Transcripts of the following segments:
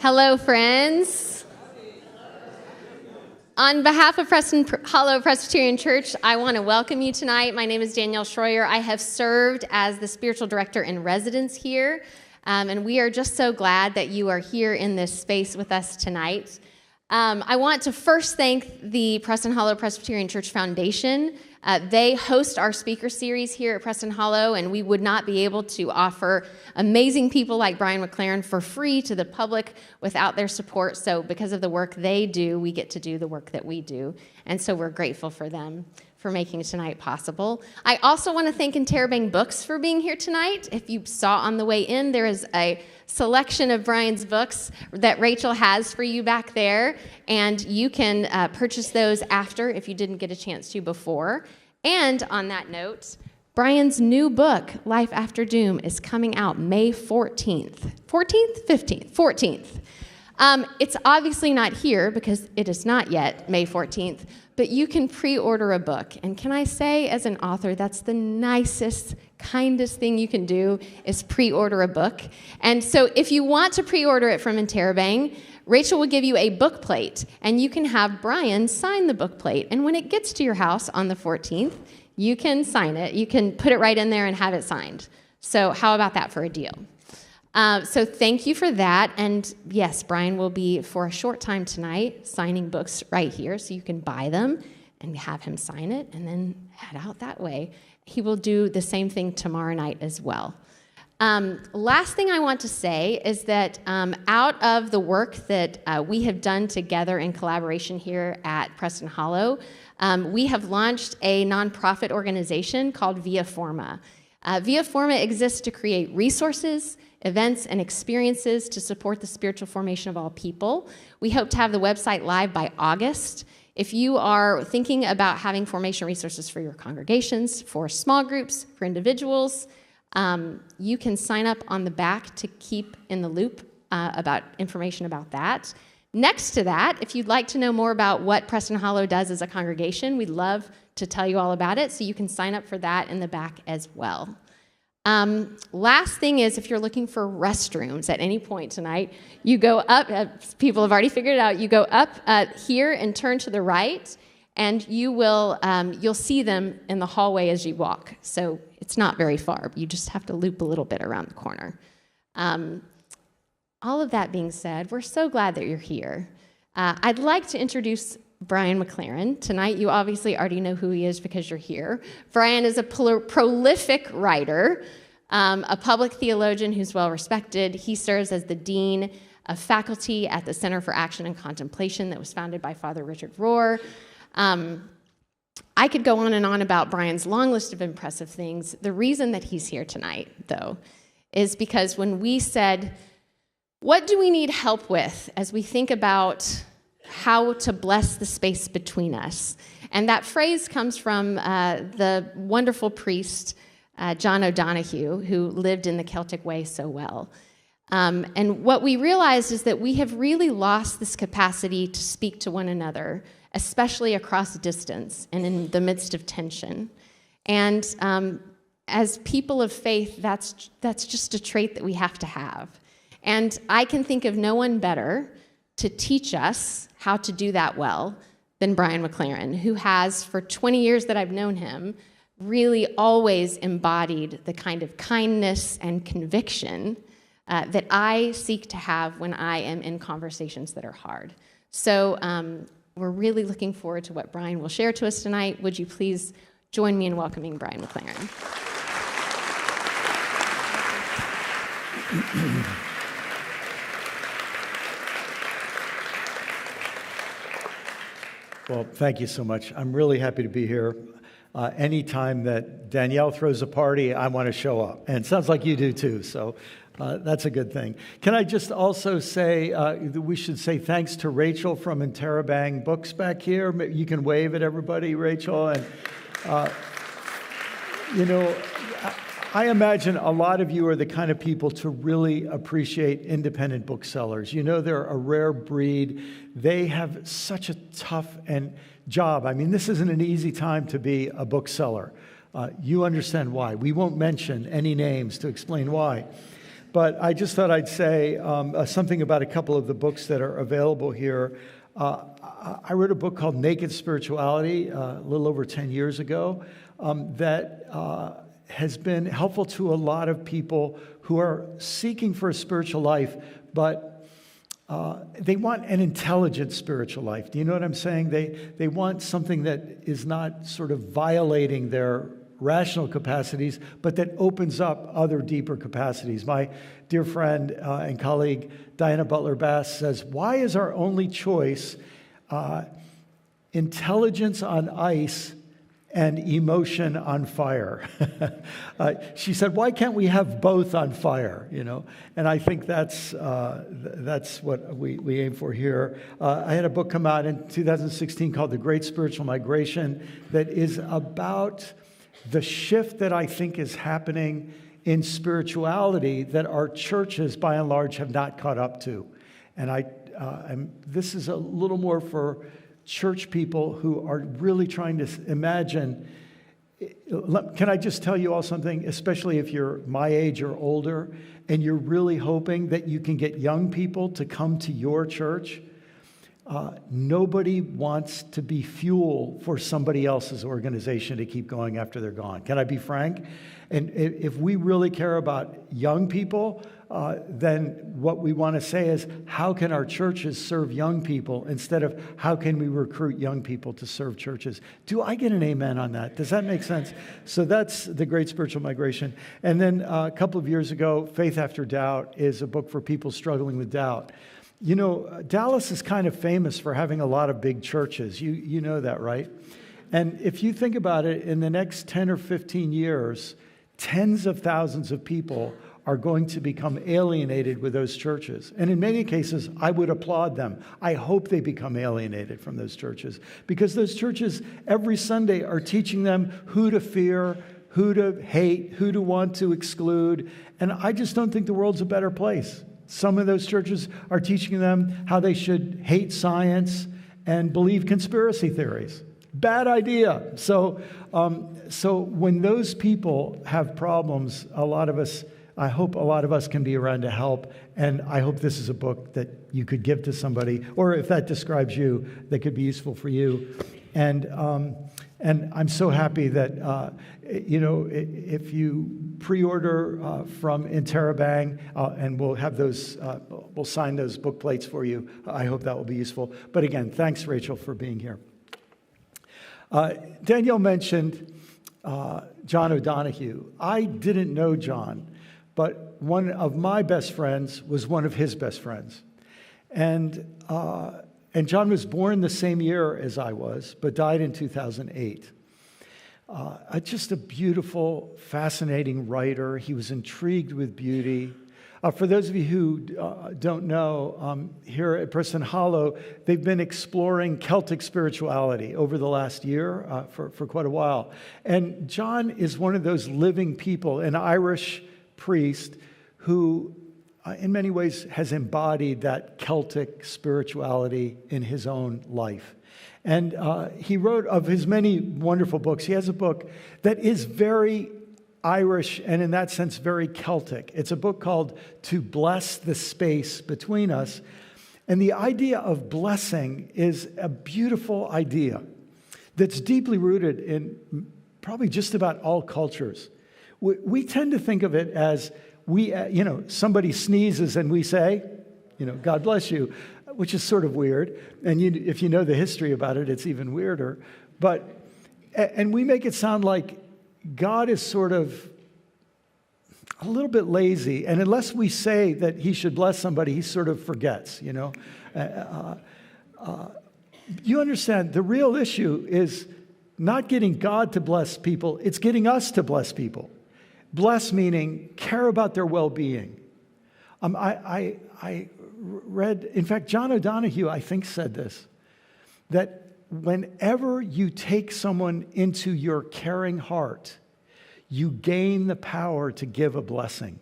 Hello, friends. On behalf of Preston Hollow Presbyterian Church, I want to welcome you tonight. My name is Danielle Schroyer. I have served as the spiritual director in residence here, and we are just so glad that you are here in this space with us tonight. I want to first thank the Preston Hollow Presbyterian Church Foundation. They host our speaker series here at Preston Hollow, and we would not be able to offer amazing people like Brian McLaren for free to the public without their support. So because of the work they do, we get to do the work that we do. And so we're grateful for them for making tonight possible. I also want to thank Interrobang Books for being here tonight. If you saw on the way in, there is a selection of Brian's books that Rachel has for you back there, and you can purchase those after if you didn't get a chance to before. And on that note, Brian's new book, Life After Doom, is coming out May 14th. 14th? 15th? 14th. It's obviously not here because it is not yet May 14th, but you can pre-order a book. And can I say, as an author, that's the nicest, kindest thing you can do is pre-order a book. And so if you want to pre-order it from Interrobang, Rachel will give you a book plate, and you can have Brian sign the book plate. And when it gets to your house on the 14th, you can sign it. You can put it right in there and have it signed. So how about that for a deal? So thank you for that. And yes, Brian will be, for a short time tonight, signing books right here, so you can buy them and have him sign it and then head out that way. He will do the same thing tomorrow night as well. Last thing I want to say is that out of the work that we have done together in collaboration here at Preston Hollow, we have launched a nonprofit organization called Via Forma. Via Forma exists to create resources, events, and experiences to support the spiritual formation of all people. We hope to have the website live by August. If you are thinking about having formation resources for your congregations, for small groups, for individuals, you can sign up on the back to keep in the loop about information about that. Next to that, if you'd like to know more about what Preston Hollow does as a congregation, we'd love to tell you all about it, so you can sign up for that in the back as well. Last thing is, if you're looking for restrooms at any point tonight, you go up, people have already figured it out, you go up here and turn to the right, and you'll see them in the hallway as you walk. So it's not very far. You just have to loop a little bit around the corner. All of that being said, we're so glad that you're here. I'd like to introduce Brian McLaren. Tonight, you obviously already know who he is because you're here. Brian is a prolific writer, a public theologian who's well-respected. He serves as the dean of faculty at the Center for Action and Contemplation that was founded by Father Richard Rohr. I could go on and on about Brian's long list of impressive things. The reason that he's here tonight, though, is because when we said, what do we need help with as we think about how to bless the space between us? And that phrase comes from the wonderful priest, John O'Donohue, who lived in the Celtic way so well. And what we realized is that we have really lost this capacity to speak to one another, especially across distance and in the midst of tension. And as people of faith, that's just a trait that we have to have. And I can think of no one better to teach us how to do that well than Brian McLaren, who has, for 20 years that I've known him, really always embodied the kind of kindness and conviction that I seek to have when I am in conversations that are hard. So we're really looking forward to what Brian will share to us tonight. Would you please join me in welcoming Brian McLaren? Well, thank you so much. I'm really happy to be here. Anytime that Danielle throws a party, I want to show up. And it sounds like you do too, so that's a good thing. Can I just also say that we should say thanks to Rachel from Interrobang Books back here. You can wave at everybody, Rachel. And, I imagine a lot of you are the kind of people to really appreciate independent booksellers. You know, they're a rare breed. They have such a tough job. I mean, this isn't an easy time to be a bookseller. You understand why. We won't mention any names to explain why. But I just thought I'd say something about a couple of the books that are available here. I wrote a book called Naked Spirituality a little over 10 years ago that has been helpful to a lot of people who are seeking for a spiritual life, but they want an intelligent spiritual life. Do you know what I'm saying? They want something that is not sort of violating their rational capacities, but that opens up other deeper capacities. My dear friend and colleague Diana Butler-Bass says, why is our only choice intelligence on ice and emotion on fire? She said, why can't we have both on fire? You know, and I think that's what we aim for here. I had a book come out in 2016 called The Great Spiritual Migration that is about the shift that I think is happening in spirituality that our churches, by and large, have not caught up to. And this is a little more for church people who are really trying to imagine. Can I just tell you all something, especially if you're my age or older, and you're really hoping that you can get young people to come to your church? Nobody wants to be fuel for somebody else's organization to keep going after they're gone. Can I be frank? And if we really care about young people, then what we want to say is, how can our churches serve young people instead of how can we recruit young people to serve churches? Do I get an amen on that? Does that make sense? So that's The Great Spiritual Migration. And then a couple of years ago, Faith After Doubt is a book for people struggling with doubt. You know, Dallas is kind of famous for having a lot of big churches. You know that, right? And if you think about it, in the next 10 or 15 years, tens of thousands of people are going to become alienated with those churches. And in many cases, I would applaud them. I hope they become alienated from those churches, because those churches every Sunday are teaching them who to fear, who to hate, who to want to exclude. And I just don't think the world's a better place. Some of those churches are teaching them how they should hate science and believe conspiracy theories. Bad idea. So when those people have problems, I hope a lot of us can be around to help. And I hope this is a book that you could give to somebody, or if that describes you, that could be useful for you. And I'm so happy that, if you pre-order from Interabang, and we'll have those, we'll sign those book plates for you. I hope that will be useful. But again, thanks, Rachel, for being here. Danielle mentioned John O'Donohue. I didn't know John, but one of my best friends was one of his best friends. And John was born the same year as I was, but died in 2008. Just a beautiful, fascinating writer. He was intrigued with beauty. For those of you who don't know, here at Preston Hollow, they've been exploring Celtic spirituality over the last year for quite a while. And John is one of those living people, an Irish priest who, in many ways, has embodied that Celtic spirituality in his own life. And he wrote, of his many wonderful books, he has a book that is very Irish and in that sense very Celtic. It's a book called To Bless the Space Between Us. And the idea of blessing is a beautiful idea that's deeply rooted in probably just about all cultures. We tend to think of it as somebody sneezes and we say, God bless you, which is sort of weird. And if you know the history about it, it's even weirder. And we make it sound like God is sort of a little bit lazy. And unless we say that he should bless somebody, he sort of forgets, You understand, the real issue is not getting God to bless people. It's getting us to bless people. Bless meaning care about their well-being. I read, in fact, John O'Donohue, I think, said this, that whenever you take someone into your caring heart, you gain the power to give a blessing.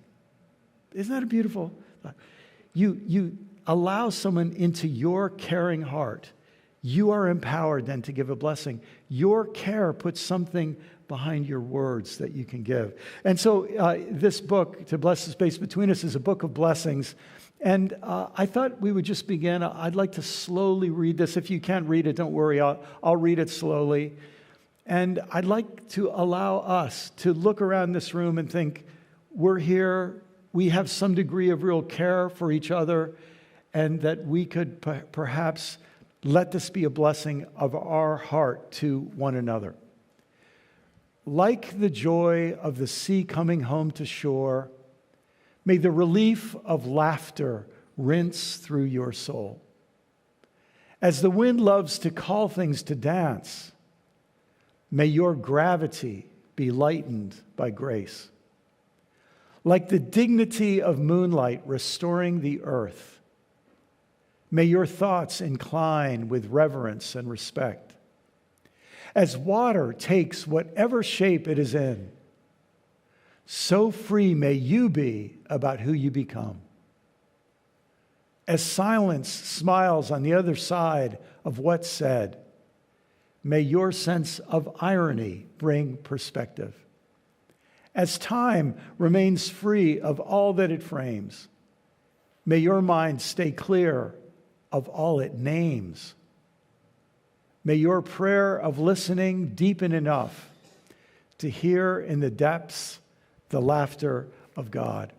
Isn't that a beautiful thought? You allow someone into your caring heart, you are empowered then to give a blessing. Your care puts something behind your words that you can give. And so this book, To Bless the Space Between Us, is a book of blessings. And I thought we would just begin. I'd like to slowly read this. If you can't read it, don't worry. I'll read it slowly. And I'd like to allow us to look around this room and think, we're here, we have some degree of real care for each other, and that we could perhaps let this be a blessing of our heart to one another. Like the joy of the sea coming home to shore, may the relief of laughter rinse through your soul. As the wind loves to call things to dance, may your gravity be lightened by grace. Like the dignity of moonlight restoring the earth, may your thoughts incline with reverence and respect. As water takes whatever shape it is in, so free may you be about who you become. As silence smiles on the other side of what's said, may your sense of irony bring perspective. As time remains free of all that it frames, may your mind stay clear of all it names. May your prayer of listening deepen enough to hear in the depths the laughter of God.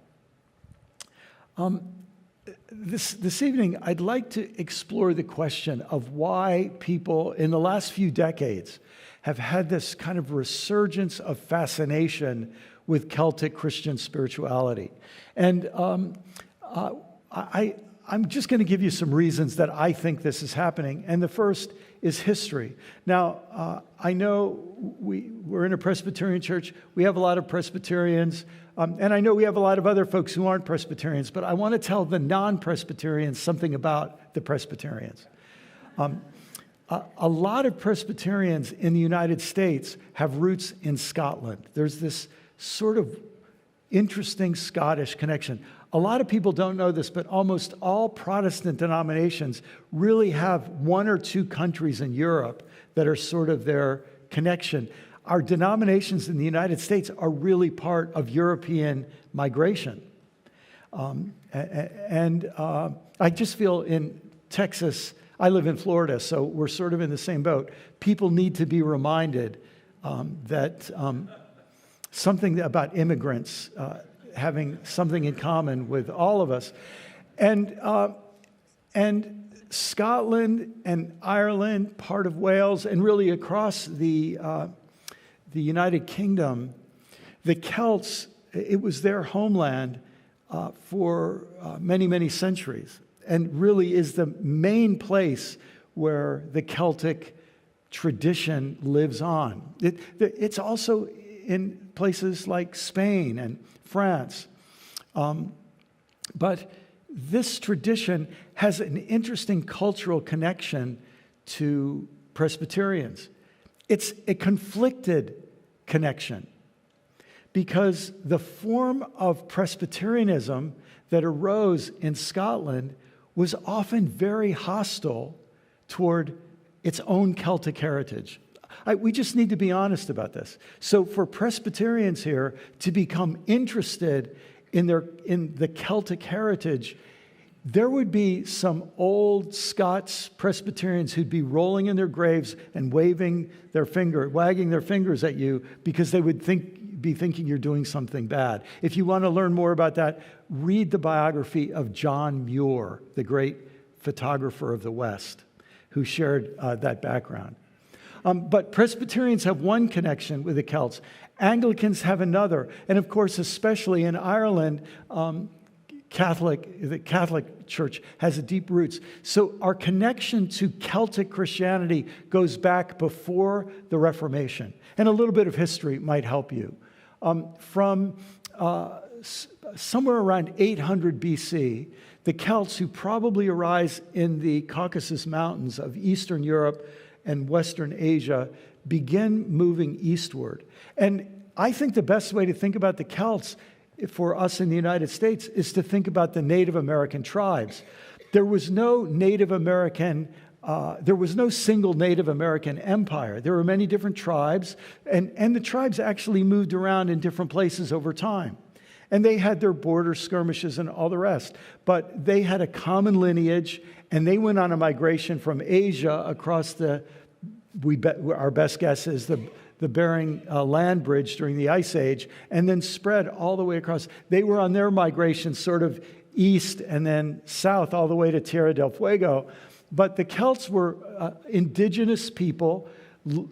This evening, I'd like to explore the question of why people in the last few decades have had this kind of resurgence of fascination with Celtic Christian spirituality. And I'm just going to give you some reasons that I think this is happening. And the first is history. Now, I know we're in a Presbyterian church. We have a lot of Presbyterians. And I know we have a lot of other folks who aren't Presbyterians. But I want to tell the non-Presbyterians something about the Presbyterians. A lot of Presbyterians in the United States have roots in Scotland. There's this sort of interesting Scottish connection. A lot of people don't know this, but almost all Protestant denominations really have one or two countries in Europe that are sort of their connection. Our denominations in the United States are really part of European migration. I just feel in Texas, I live in Florida, so we're sort of in the same boat. People need to be reminded that something about immigrants having something in common with all of us. And Scotland and Ireland, part of Wales, and really across the United Kingdom, the Celts, it was their homeland for many, many centuries, and really is the main place where the Celtic tradition lives on. It's also in places like Spain and France. But this tradition has an interesting cultural connection to Presbyterians. It's a conflicted connection because the form of Presbyterianism that arose in Scotland was often very hostile toward its own Celtic heritage. We just need to be honest about this. So for Presbyterians here to become interested in the Celtic heritage, there would be some old Scots Presbyterians who'd be rolling in their graves and wagging their fingers at you because they would be thinking you're doing something bad. If you want to learn more about that, read the biography of John Muir, the great photographer of the West, who shared that background. But Presbyterians have one connection with the Celts. Anglicans have another. And of course, especially in Ireland, the Catholic Church has deep roots. So our connection to Celtic Christianity goes back before the Reformation. And a little bit of history might help you. From somewhere around 800 BC, the Celts, who probably arise in the Caucasus Mountains of Eastern Europe and Western Asia, begin moving eastward. And I think the best way to think about the Celts for us in the United States is to think about the Native American tribes. There was no Native American there was no single Native American empire. There were many different tribes, and the tribes actually moved around in different places over time. And they had their border skirmishes and all the rest. But they had a common lineage, and they went on a migration from Asia across our best guess is the Bering land bridge during the Ice Age, and then spread all the way across. They were on their migration sort of east and then south all the way to Tierra del Fuego. But the Celts were indigenous people,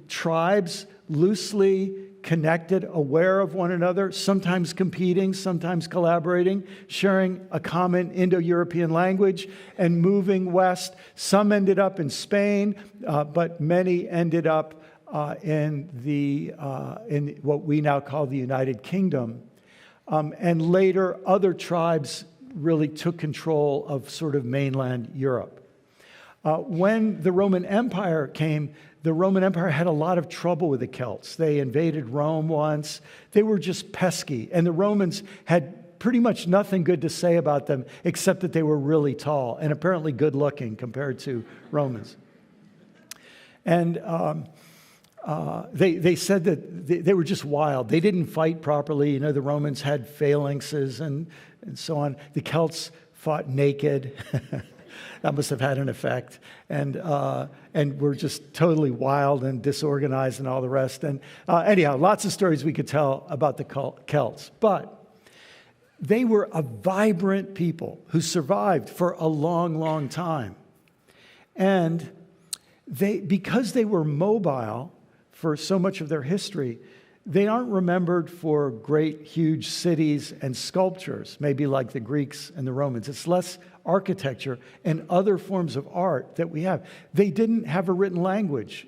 tribes, loosely connected, aware of one another, sometimes competing, sometimes collaborating, sharing a common Indo-European language, and moving west. Some ended up in Spain, but many ended up in what we now call the United Kingdom. And later, other tribes really took control of sort of mainland Europe. When the Roman Empire came, the Roman Empire had a lot of trouble with the Celts. They invaded Rome once. They were just pesky. And the Romans had pretty much nothing good to say about them except that they were really tall and apparently good looking compared to Romans. And they said that they were just wild. They didn't fight properly. You know, the Romans had phalanxes and so on. The Celts fought naked. That must have had an effect. And we're just totally wild and disorganized and all the rest. And anyhow, lots of stories we could tell about the Celts. But they were a vibrant people who survived for a long, long time. And because they were mobile for so much of their history, they aren't remembered for great, huge cities and sculptures, maybe like the Greeks and the Romans. It's less architecture and other forms of art that we have. They didn't have a written language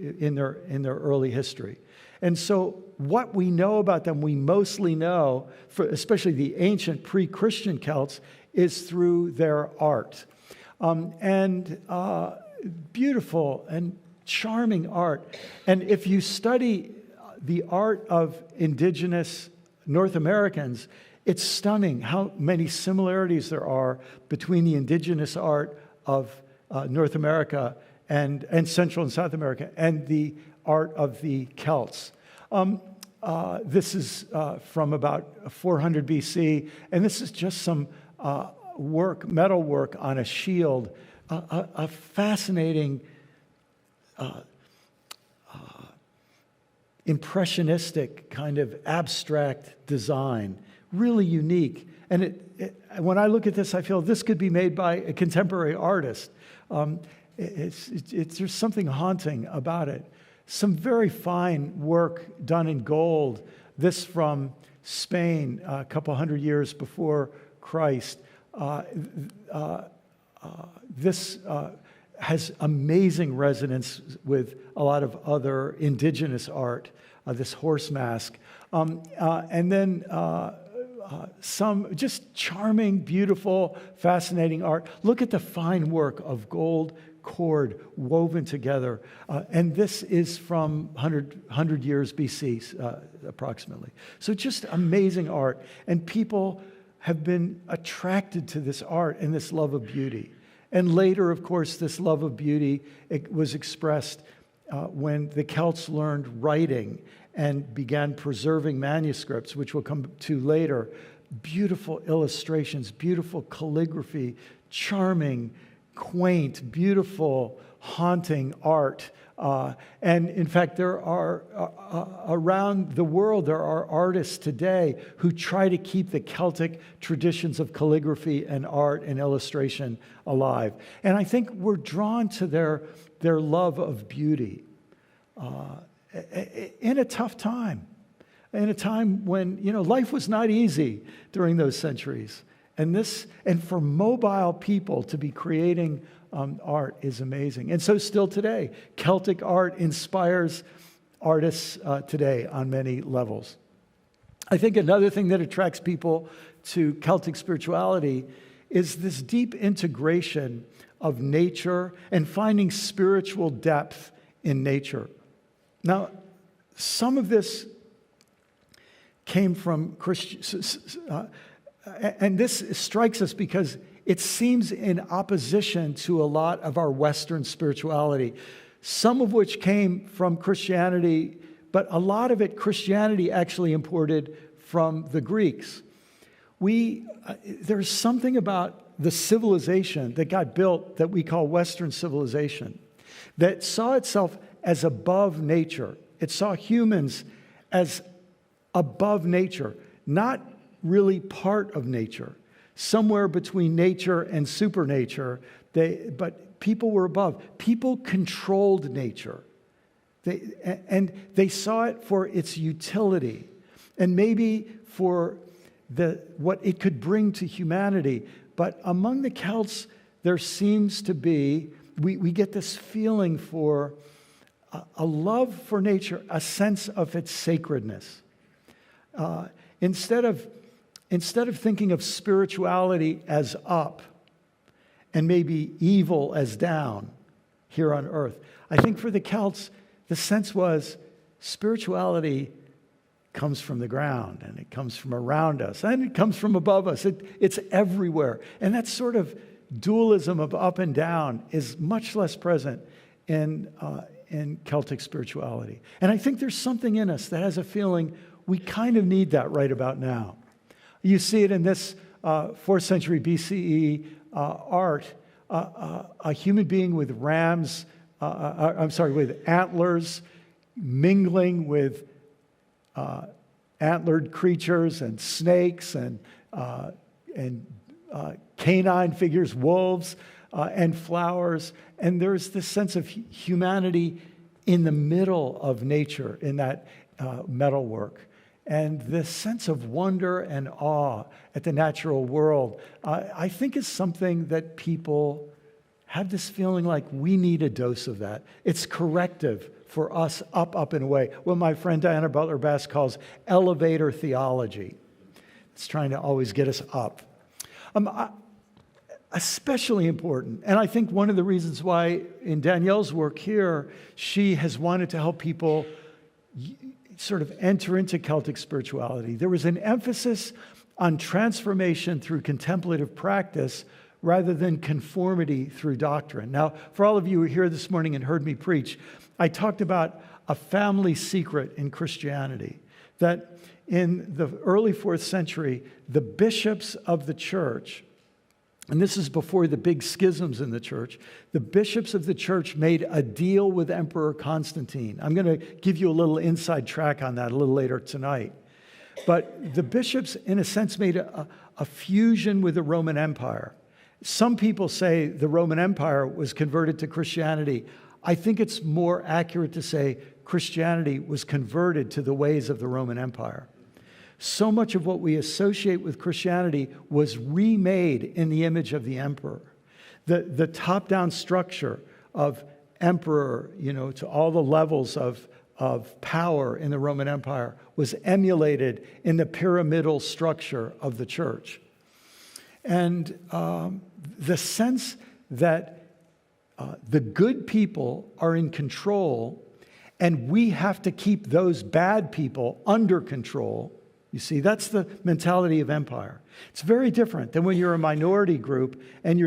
in their early history. And so what we know about them, we mostly know, especially the ancient pre-Christian Celts, is through their art. Beautiful and charming art. And if you study the art of indigenous North Americans, it's stunning how many similarities there are between the indigenous art of North America and Central and South America and the art of the Celts. This is from about 400 BC, and this is just some metal work on a shield, a fascinating impressionistic kind of abstract design, really unique. And when I look at this, I feel this could be made by a contemporary artist. There's something haunting about it. Some very fine work done in gold. This from Spain, a couple hundred years before Christ. This has amazing resonance with a lot of other indigenous art, this horse mask. And then some just charming, beautiful, fascinating art. Look at the fine work of gold cord woven together. And this is from 100 years BC, approximately. So just amazing art. And people have been attracted to this art and this love of beauty. And later, of course, this love of beauty was expressed when the Celts learned writing and began preserving manuscripts, which we'll come to later. Beautiful illustrations, beautiful calligraphy, charming, quaint, beautiful, haunting art. And in fact, there are, around the world, there are artists today who try to keep the Celtic traditions of calligraphy and art and illustration alive. And I think we're drawn to their love of beauty in a tough time, in a time when, life was not easy during those centuries. And for mobile people to be creating art is amazing. And so still today, Celtic art inspires artists today on many levels. I think another thing that attracts people to Celtic spirituality is this deep integration of nature and finding spiritual depth in nature. Now, some of this came from Christians, and this strikes us because it seems in opposition to a lot of our Western spirituality, some of which came from Christianity, but a lot of it Christianity actually imported from the Greeks. There's something about the civilization that got built that we call Western civilization that saw itself as above nature. It saw humans as above nature, not really part of nature, somewhere between nature and supernature. But people were above. People controlled nature. They saw it for its utility and maybe for what it could bring to humanity. But among the Celts, there seems to be, we get this feeling for a love for nature, a sense of its sacredness. Instead of thinking of spirituality as up and maybe evil as down here on earth, I think for the Celts, the sense was spirituality comes from the ground, and it comes from around us, and it comes from above us. It's everywhere. And that sort of dualism of up and down is much less present in Celtic spirituality. And I think there's something in us that has a feeling we kind of need that right about now. You see it in this 4th century BCE art, a human being with with antlers mingling with antlered creatures and snakes and canine figures, wolves and flowers. And there's this sense of humanity in the middle of nature in that metalwork. And this sense of wonder and awe at the natural world, I think is something that people have this feeling like we need a dose of that. It's corrective for us up and away. What my friend Diana Butler-Bass calls elevator theology. It's trying to always get us up. Especially important, and I think one of the reasons why in Danielle's work here, she has wanted to help people sort of enter into Celtic spirituality. There was an emphasis on transformation through contemplative practice rather than conformity through doctrine. Now, for all of you who are here this morning and heard me preach, I talked about a family secret in Christianity, that in the early 4th century, the bishops of the church, and this is before the big schisms in the church, the bishops of the church made a deal with Emperor Constantine. I'm going to give you a little inside track on that a little later tonight. But the bishops, in a sense, made a fusion with the Roman Empire. Some people say the Roman Empire was converted to Christianity. I think it's more accurate to say Christianity was converted to the ways of the Roman Empire. So much of what we associate with Christianity was remade in the image of the emperor. The top-down structure of emperor, to all the levels of power in the Roman Empire was emulated in the pyramidal structure of the church. And the sense that the good people are in control and we have to keep those bad people under control. You see, that's the mentality of empire. It's very different than when you're a minority group and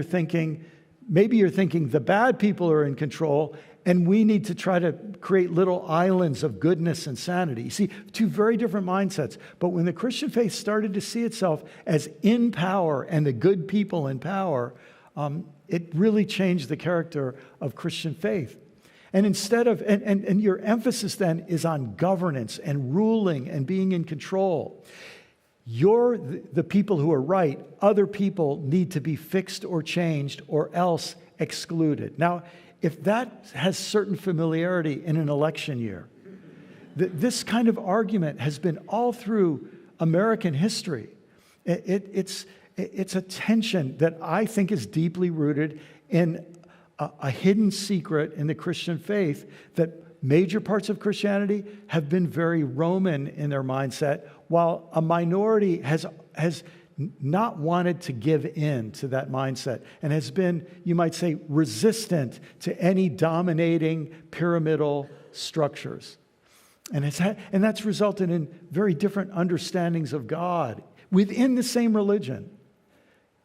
maybe you're thinking the bad people are in control and we need to try to create little islands of goodness and sanity. You see, two very different mindsets. But when the Christian faith started to see itself as in power and the good people in power, it really changed the character of Christian faith. And instead of, and your emphasis then is on governance and ruling and being in control. You're the people who are right. Other people need to be fixed or changed or else excluded. Now, if that has certain familiarity in an election year, this kind of argument has been all through American history. It's a tension that I think is deeply rooted in a hidden secret in the Christian faith, that major parts of Christianity have been very Roman in their mindset, while a minority has not wanted to give in to that mindset and has been, you might say, resistant to any dominating pyramidal structures. And that's resulted in very different understandings of God within the same religion.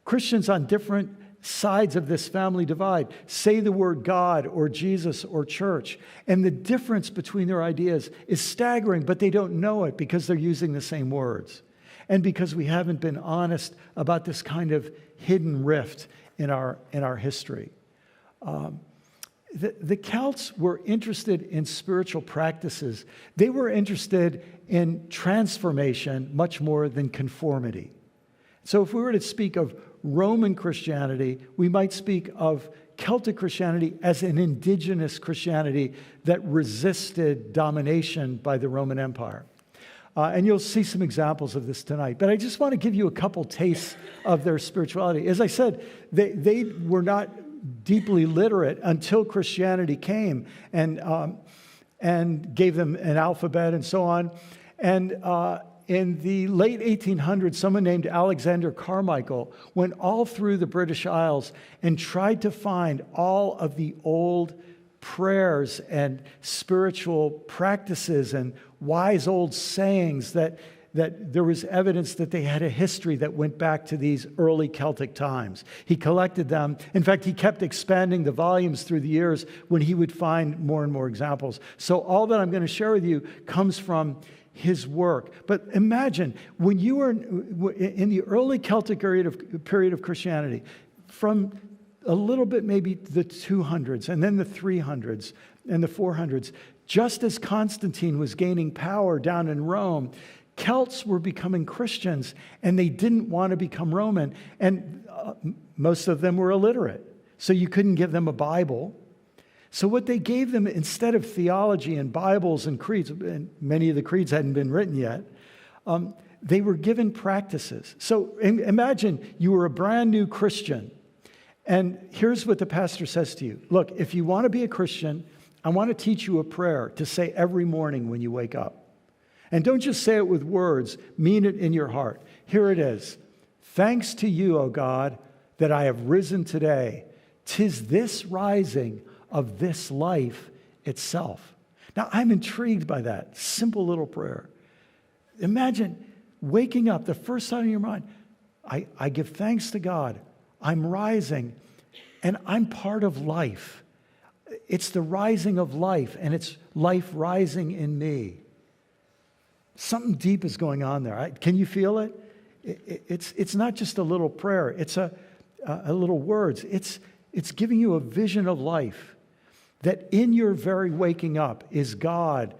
Christians on different sides of this family divide say the word God or Jesus or church, and the difference between their ideas is staggering, but they don't know it because they're using the same words, and because we haven't been honest about this kind of hidden rift in our history. The Celts were interested in spiritual practices. They were interested in transformation much more than conformity. So if we were to speak of Roman Christianity, we might speak of Celtic Christianity as an indigenous Christianity that resisted domination by the Roman Empire. And you'll see some examples of this tonight. But I just want to give you a couple tastes of their spirituality. As I said, they were not deeply literate until Christianity came and gave them an alphabet and so on. And in the late 1800s, someone named Alexander Carmichael went all through the British Isles and tried to find all of the old prayers and spiritual practices and wise old sayings that there was evidence that they had a history that went back to these early Celtic times. He collected them. In fact, he kept expanding the volumes through the years when he would find more and more examples. So all that I'm going to share with you comes from his work. But imagine, when you were in the early Celtic period of Christianity, from a little bit maybe the 200s, and then the 300s, and the 400s, just as Constantine was gaining power down in Rome, Celts were becoming Christians, and they didn't want to become Roman. And most of them were illiterate, so you couldn't give them a Bible. So what they gave them, instead of theology and Bibles and creeds, and many of the creeds hadn't been written yet, they were given practices. So imagine you were a brand new Christian, and here's what the pastor says to you. Look, if you want to be a Christian, I want to teach you a prayer to say every morning when you wake up. And don't just say it with words, mean it in your heart. Here it is. Thanks to you, O God, that I have risen today. 'Tis this rising of this life itself. Now, I'm intrigued by that simple little prayer. Imagine waking up, the first thought in your mind, I give thanks to God. I'm rising, and I'm part of life. It's the rising of life, and it's life rising in me. Something deep is going on there. Can you feel it? It's not just a little prayer. It's a little words. It's giving you a vision of life, that in your very waking up is God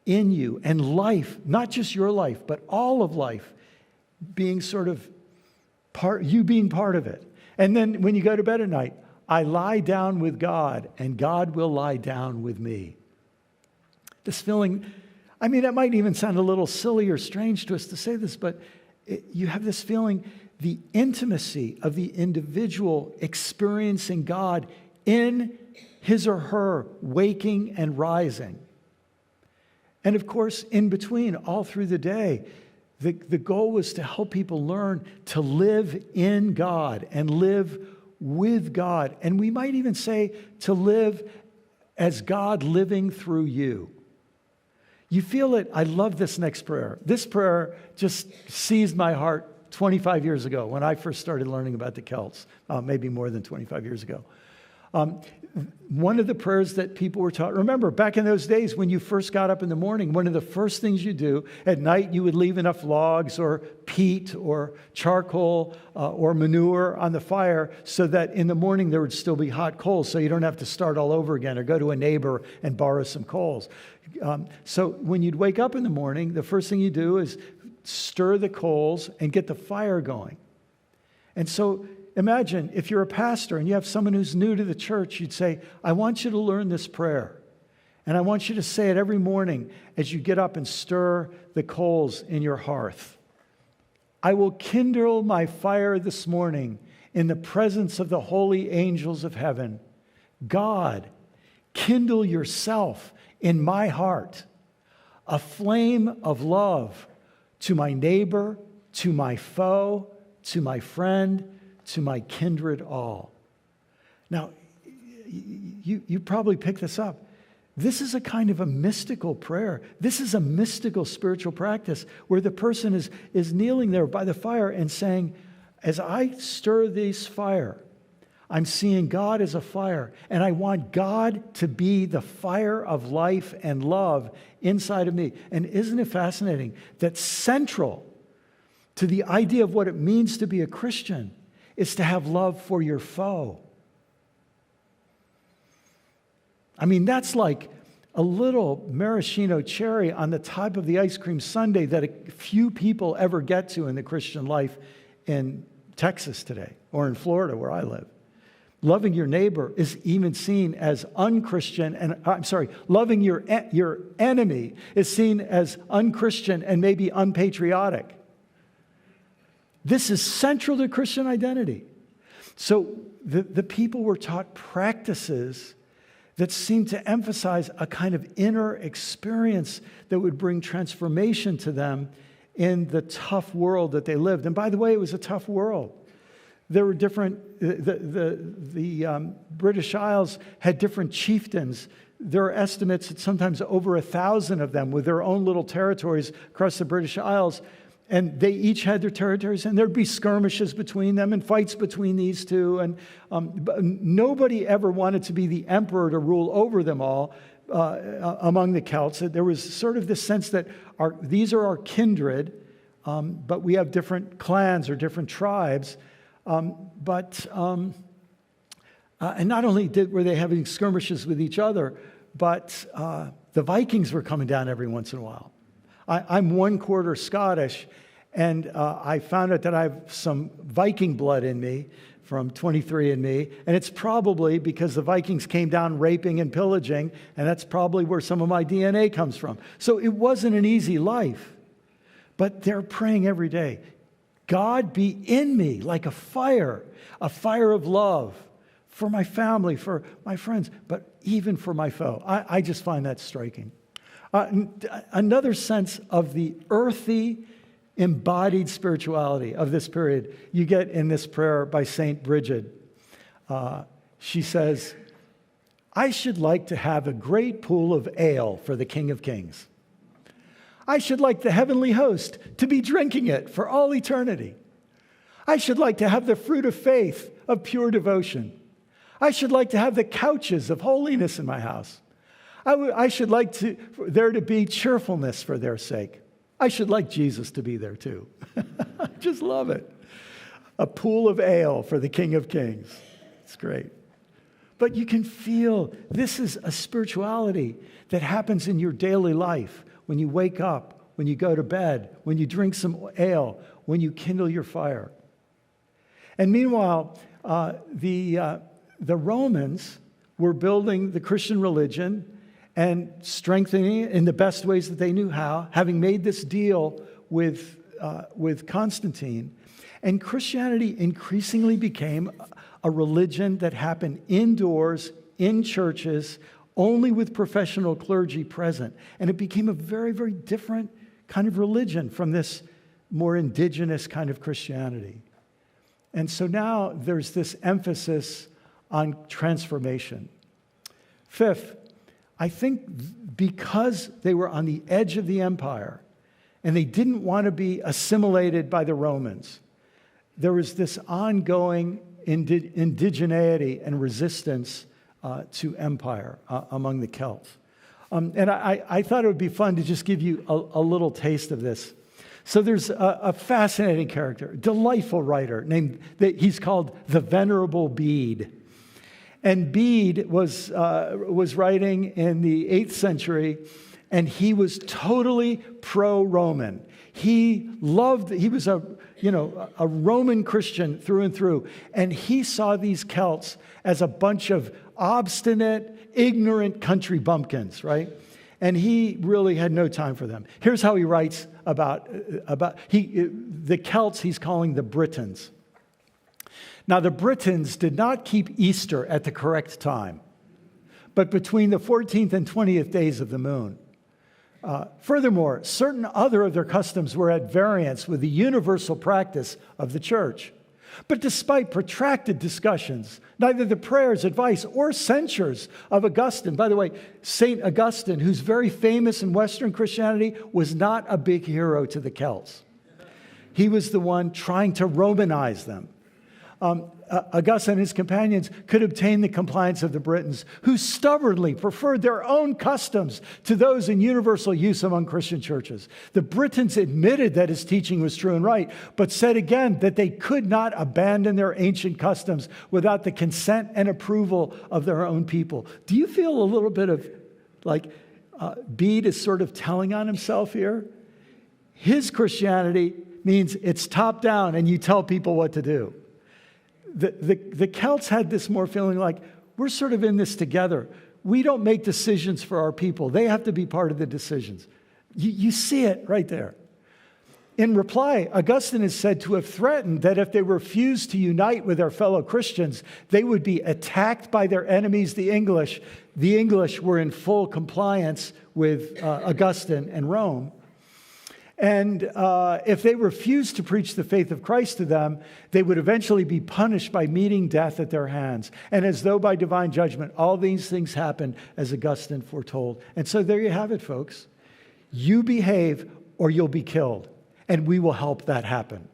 in you, and life, not just your life, but all of life being sort of you being part of it. And then when you go to bed at night, I lie down with God, and God will lie down with me. This feeling, I mean, it might even sound a little silly or strange to us to say this, but you have this feeling, the intimacy of the individual experiencing God in his or her waking and rising. And of course, in between, all through the day, the goal was to help people learn to live in God and live with God. And we might even say to live as God living through you. You feel it? I love this next prayer. This prayer just seized my heart 25 years ago when I first started learning about the Celts, maybe more than 25 years ago. One of the prayers that people were taught, remember, back in those days when you first got up in the morning, one of the first things you do, at night you would leave enough logs or peat or charcoal or manure on the fire so that in the morning there would still be hot coals, so you don't have to start all over again or go to a neighbor and borrow some coals. So when you'd wake up in the morning, the first thing you do is stir the coals and get the fire going. And so imagine if you're a pastor and you have someone who's new to the church, you'd say, I want you to learn this prayer. And I want you to say it every morning as you get up and stir the coals in your hearth. I will kindle my fire this morning in the presence of the holy angels of heaven. God, kindle yourself in my heart, a flame of love to my neighbor, to my foe, to my friend, to my kindred all. Now, you probably picked this up. This is a kind of a mystical prayer. This is a mystical spiritual practice where the person is kneeling there by the fire and saying, as I stir this fire, I'm seeing God as a fire, and I want God to be the fire of life and love inside of me. And isn't it fascinating that central to the idea of what it means to be a Christian is to have love for your foe? I mean, that's like a little maraschino cherry on the top of the ice cream sundae that a few people ever get to in the Christian life in Texas today, or in Florida where I live. Loving your neighbor is even seen as unchristian, and loving your enemy is seen as unchristian and maybe unpatriotic. This is central to Christian identity. So the people were taught practices that seemed to emphasize a kind of inner experience that would bring transformation to them in the tough world that they lived. And by the way, it was a tough world. There were different, the British Isles had different chieftains. There are estimates that sometimes over 1,000 of them with their own little territories across the British Isles. And they each had their territories, and there'd be skirmishes between them and fights between these two. And but nobody ever wanted to be the emperor to rule over them all among the Celts. There was sort of this sense that these are our kindred, but we have different clans or different tribes. And not only were they having skirmishes with each other, but the Vikings were coming down every once in a while. I'm 1/4 Scottish, and I found out that I have some Viking blood in me from 23andMe, and it's probably because the Vikings came down raping and pillaging, and that's probably where some of my DNA comes from. So it wasn't an easy life, but they're praying every day. God be in me like a fire of love for my family, for my friends, but even for my foe. I just find that striking. Another sense of the earthy, embodied spirituality of this period you get in this prayer by St. Bridget. She says, I should like to have a great pool of ale for the King of Kings. I should like the heavenly host to be drinking it for all eternity. I should like to have the fruit of faith, of pure devotion. I should like to have the couches of holiness in my house. I should like there to be cheerfulness for their sake. I should like Jesus to be there too. I just love it. A pool of ale for the King of Kings. It's great. But you can feel this is a spirituality that happens in your daily life. When you wake up, when you go to bed, when you drink some ale, when you kindle your fire. And meanwhile, the Romans were building the Christian religion and strengthening it in the best ways that they knew how, having made this deal with Constantine. And Christianity increasingly became a religion that happened indoors, in churches, only with professional clergy present. And it became a very, very different kind of religion from this more indigenous kind of Christianity. And so now there's this emphasis on transformation. Fifth, I think because they were on the edge of the empire and they didn't want to be assimilated by the Romans, there was this ongoing indigeneity and resistance to empire among the Celts. And I thought it would be fun to just give you a little taste of this. So there's a fascinating character, delightful writer, he's called the Venerable Bede. And Bede was writing in the 8th century, and he was totally pro-Roman. He was a Roman Christian through and through, and he saw these Celts as a bunch of obstinate, ignorant country bumpkins, right? And he really had no time for them. Here's how he writes about the Celts he's calling the Britons. Now, the Britons did not keep Easter at the correct time, but between the 14th and 20th days of the moon. Furthermore, certain other of their customs were at variance with the universal practice of the church. But despite protracted discussions, neither the prayers, advice, or censures of Augustine, by the way, St. Augustine, who's very famous in Western Christianity, was not a big hero to the Celts. He was the one trying to Romanize them. Augustine and his companions could obtain the compliance of the Britons, who stubbornly preferred their own customs to those in universal use among Christian churches. The Britons admitted that his teaching was true and right, but said again that they could not abandon their ancient customs without the consent and approval of their own people. Do you feel a little bit of like Bede is sort of telling on himself here? His Christianity means it's top down and you tell people what to do. The Celts had this more feeling like, we're sort of in this together. We don't make decisions for our people. They have to be part of the decisions. You see it right there. In reply, Augustine is said to have threatened that if they refused to unite with their fellow Christians, they would be attacked by their enemies, the English. The English were in full compliance with Augustine and Rome. And if they refused to preach the faith of Christ to them, they would eventually be punished by meeting death at their hands. And as though by divine judgment, all these things happened as Augustine foretold. And so there you have it, folks. You behave or you'll be killed. And we will help that happen.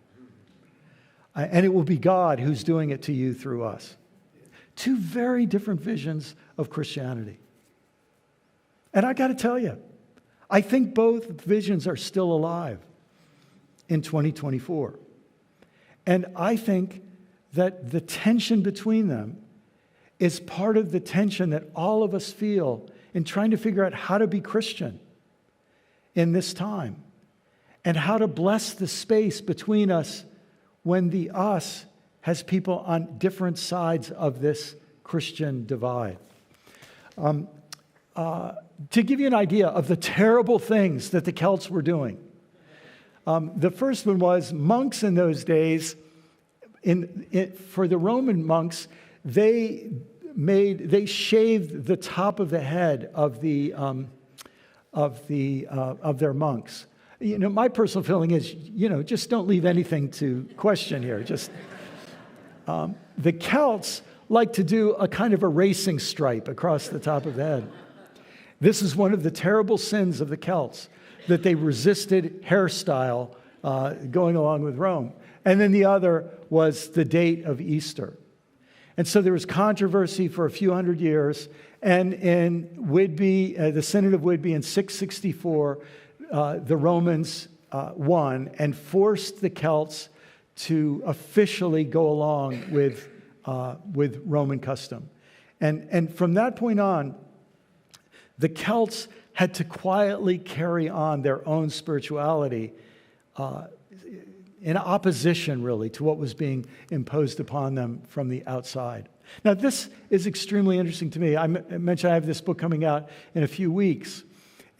And it will be God who's doing it to you through us. Two very different visions of Christianity. And I got to tell you, I think both visions are still alive in 2024. And I think that the tension between them is part of the tension that all of us feel in trying to figure out how to be Christian in this time and how to bless the space between us when the us has people on different sides of this Christian divide. To give you an idea of the terrible things that the Celts were doing, the first one was monks in those days. For the Roman monks, they shaved the top of the head of their monks. You know, my personal feeling is, just don't leave anything to question here. Just the Celts like to do a kind of a racing stripe across the top of the head. This is one of the terrible sins of the Celts, that they resisted hairstyle going along with Rome. And then the other was the date of Easter. And so there was controversy for a few hundred years. And in Whitby, the Synod of Whitby in 664, the Romans won and forced the Celts to officially go along with Roman custom. And from that point on, the Celts had to quietly carry on their own spirituality in opposition, really, to what was being imposed upon them from the outside. Now, this is extremely interesting to me. I mentioned I have this book coming out in a few weeks,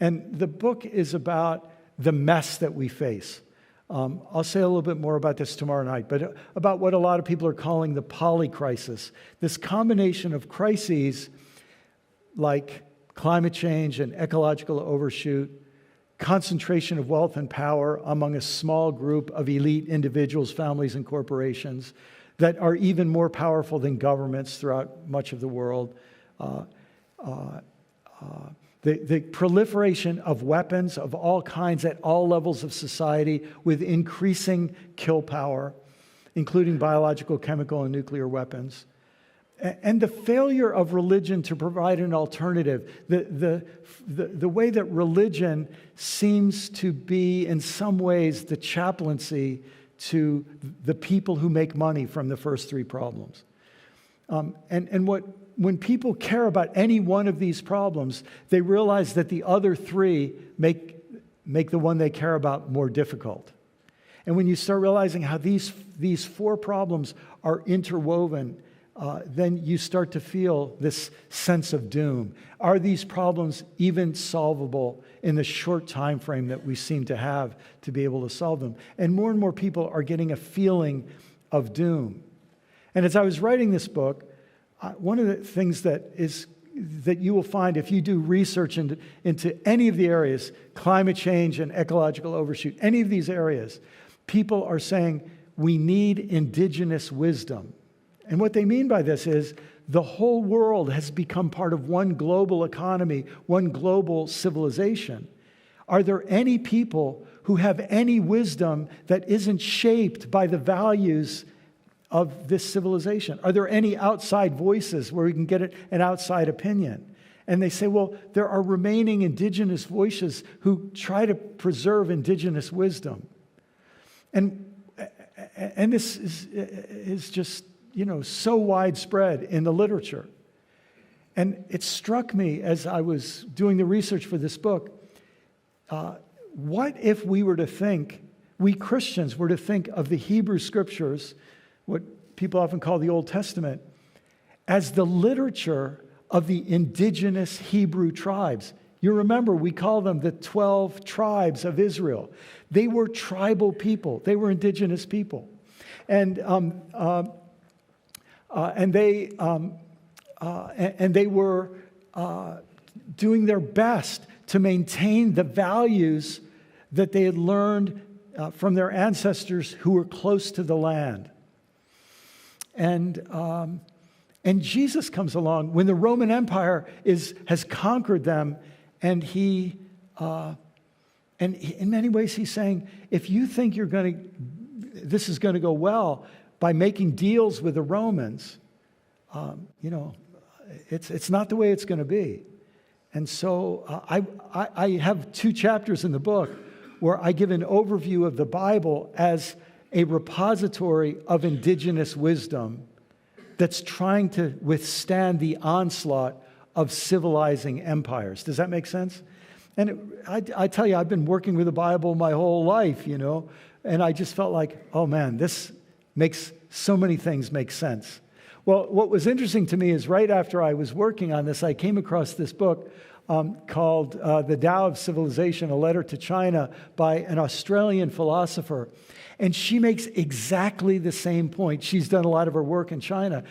and the book is about the mess that we face. I'll say a little bit more about this tomorrow night, but about what a lot of people are calling the polycrisis, this combination of crises like climate change and ecological overshoot, concentration of wealth and power among a small group of elite individuals, families, and corporations that are even more powerful than governments throughout much of the world. The proliferation of weapons of all kinds at all levels of society with increasing kill power, including biological, chemical, and nuclear weapons. And the failure of religion to provide an alternative, the way that religion seems to be, in some ways, the chaplaincy to the people who make money from the first three problems. When people care about any one of these problems, they realize that the other three make the one they care about more difficult. And when you start realizing how these four problems are interwoven, then you start to feel this sense of doom. Are these problems even solvable in the short time frame that we seem to have to be able to solve them? And more people are getting a feeling of doom. And as I was writing this book, one of the things that you will find if you do research into any of the areas, climate change and ecological overshoot, any of these areas, people are saying we need indigenous wisdom. And what they mean by this is the whole world has become part of one global economy, one global civilization. Are there any people who have any wisdom that isn't shaped by the values of this civilization? Are there any outside voices where we can get an outside opinion? And they say, well, there are remaining indigenous voices who try to preserve indigenous wisdom. And this is just, so widespread in the literature. And it struck me as I was doing the research for this book, what if we Christians were to think of the Hebrew Scriptures, what people often call the Old Testament, as the literature of the indigenous Hebrew tribes? You remember, we call them the 12 tribes of Israel. They were tribal people. They were indigenous people. And they were doing their best to maintain the values that they had learned from their ancestors who were close to the land. And Jesus comes along when the Roman Empire has conquered them, and in many ways he's saying, if you think this is going to go well by making deals with the Romans, it's not the way it's going to be. And so I have 2 chapters in the book where I give an overview of the Bible as a repository of indigenous wisdom that's trying to withstand the onslaught of civilizing empires. Does that make sense? And I tell you, I've been working with the Bible my whole life, and I just felt like, oh man, this makes so many things make sense. Well, what was interesting to me is right after I was working on this, I came across this book called The Tao of Civilization, A Letter to China by an Australian philosopher. And she makes exactly the same point. She's done a lot of her work in China.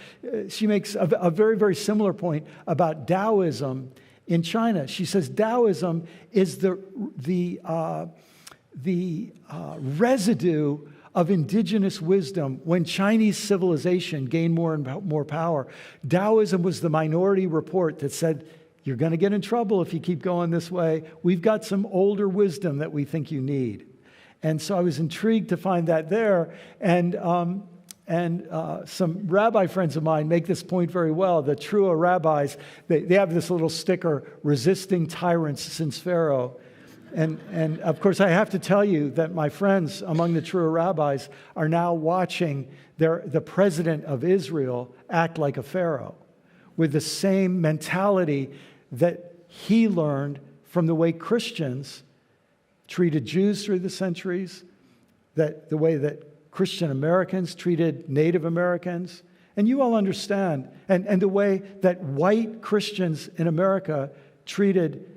She makes a very, very similar point about Taoism in China. She says Taoism is the residue of indigenous wisdom when Chinese civilization gained more and more power. Taoism was the minority report that said, you're going to get in trouble if you keep going this way. We've got some older wisdom that we think you need. And so I was intrigued to find that there. And some rabbi friends of mine make this point very well. The Trua rabbis, they have this little sticker, resisting tyrants since Pharaoh. And of course, I have to tell you that my friends among the Trua rabbis are now watching the president of Israel act like a pharaoh with the same mentality that he learned from the way Christians treated Jews through the centuries, the way that Christian Americans treated Native Americans. And you all understand, and the way that white Christians in America treated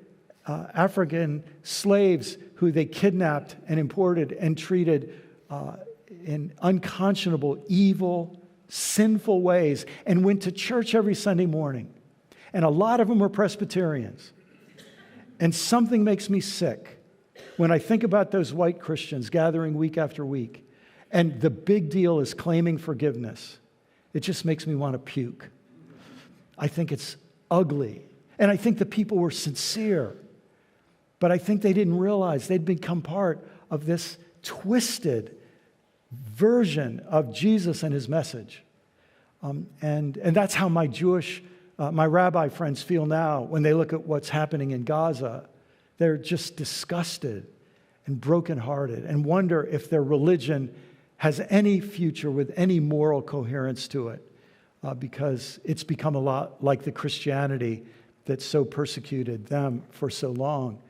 African slaves who they kidnapped and imported and treated in unconscionable, evil, sinful ways, and went to church every Sunday morning. And a lot of them were Presbyterians. And something makes me sick when I think about those white Christians gathering week after week, and the big deal is claiming forgiveness. It just makes me want to puke. I think it's ugly. And I think the people were sincere. But I think they didn't realize they'd become part of this twisted version of Jesus and his message. And that's how my rabbi friends feel now when they look at what's happening in Gaza. They're just disgusted and brokenhearted and wonder if their religion has any future with any moral coherence to it, because it's become a lot like the Christianity that so persecuted them for so long.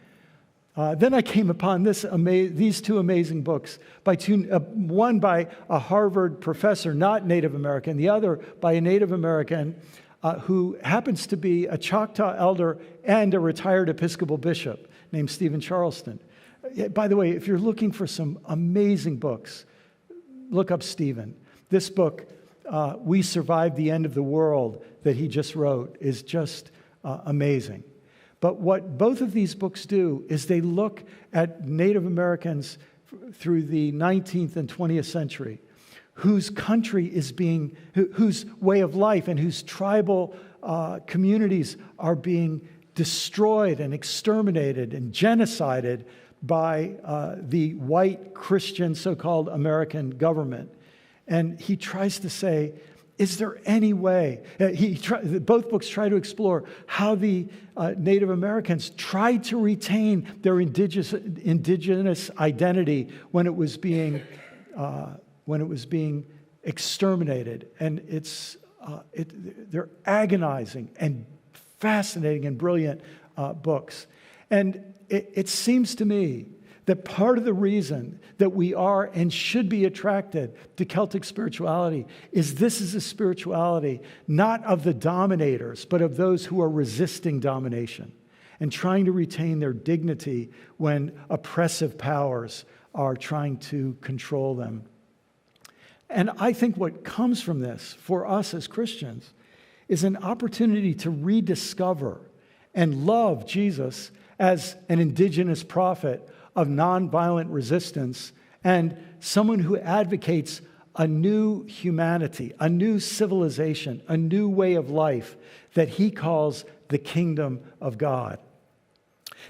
Then I came upon these 2 amazing books, one by a Harvard professor, not Native American, the other by a Native American who happens to be a Choctaw elder and a retired Episcopal bishop named Stephen Charleston. By the way, if you're looking for some amazing books, look up Stephen. This book, We Survived the End of the World, that he just wrote, is just amazing. But what both of these books do is they look at Native Americans through the 19th and 20th century, whose country is whose way of life and whose tribal communities are being destroyed and exterminated and genocided by the white Christian so-called American government. And he tries to say, is there any way? Both books try to explore how the Native Americans tried to retain their indigenous identity when it was being exterminated. And they're agonizing and fascinating and brilliant books. And it seems to me that part of the reason that we are and should be attracted to Celtic spirituality is this is a spirituality not of the dominators, but of those who are resisting domination and trying to retain their dignity when oppressive powers are trying to control them. And I think what comes from this for us as Christians is an opportunity to rediscover and love Jesus as an indigenous prophet of nonviolent resistance and someone who advocates a new humanity, a new civilization, a new way of life that he calls the kingdom of God.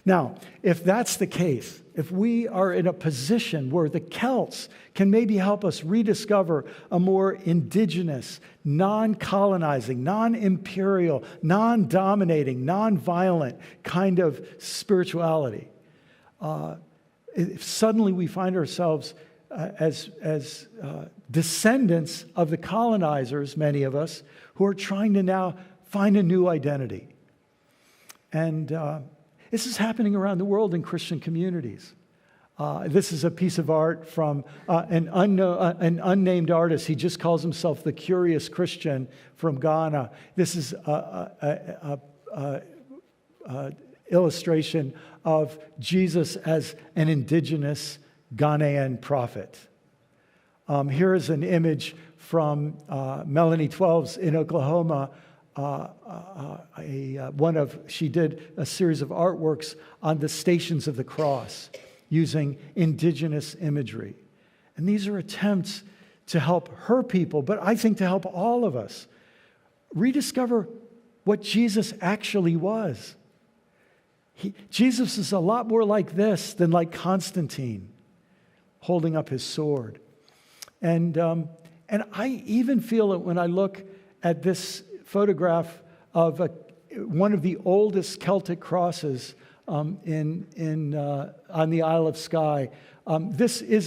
Now, if that's the case, if we are in a position where the Celts can maybe help us rediscover a more indigenous, non-colonizing, non-imperial, non-dominating, non-violent kind of spirituality, if suddenly we find ourselves as descendants of the colonizers, many of us, who are trying to now find a new identity. And this is happening around the world in Christian communities. This is a piece of art from an unnamed artist. He just calls himself the Curious Christian from Ghana. This is a illustration of Jesus as an indigenous Ghanaian prophet. Here is an image from Melanie 12's in Oklahoma. She did a series of artworks on the Stations of the Cross using indigenous imagery. And these are attempts to help her people, but I think to help all of us rediscover what Jesus actually was. Jesus is a lot more like this than like Constantine holding up his sword. And I even feel it when I look at this photograph of one of the oldest Celtic crosses on the Isle of Skye. This is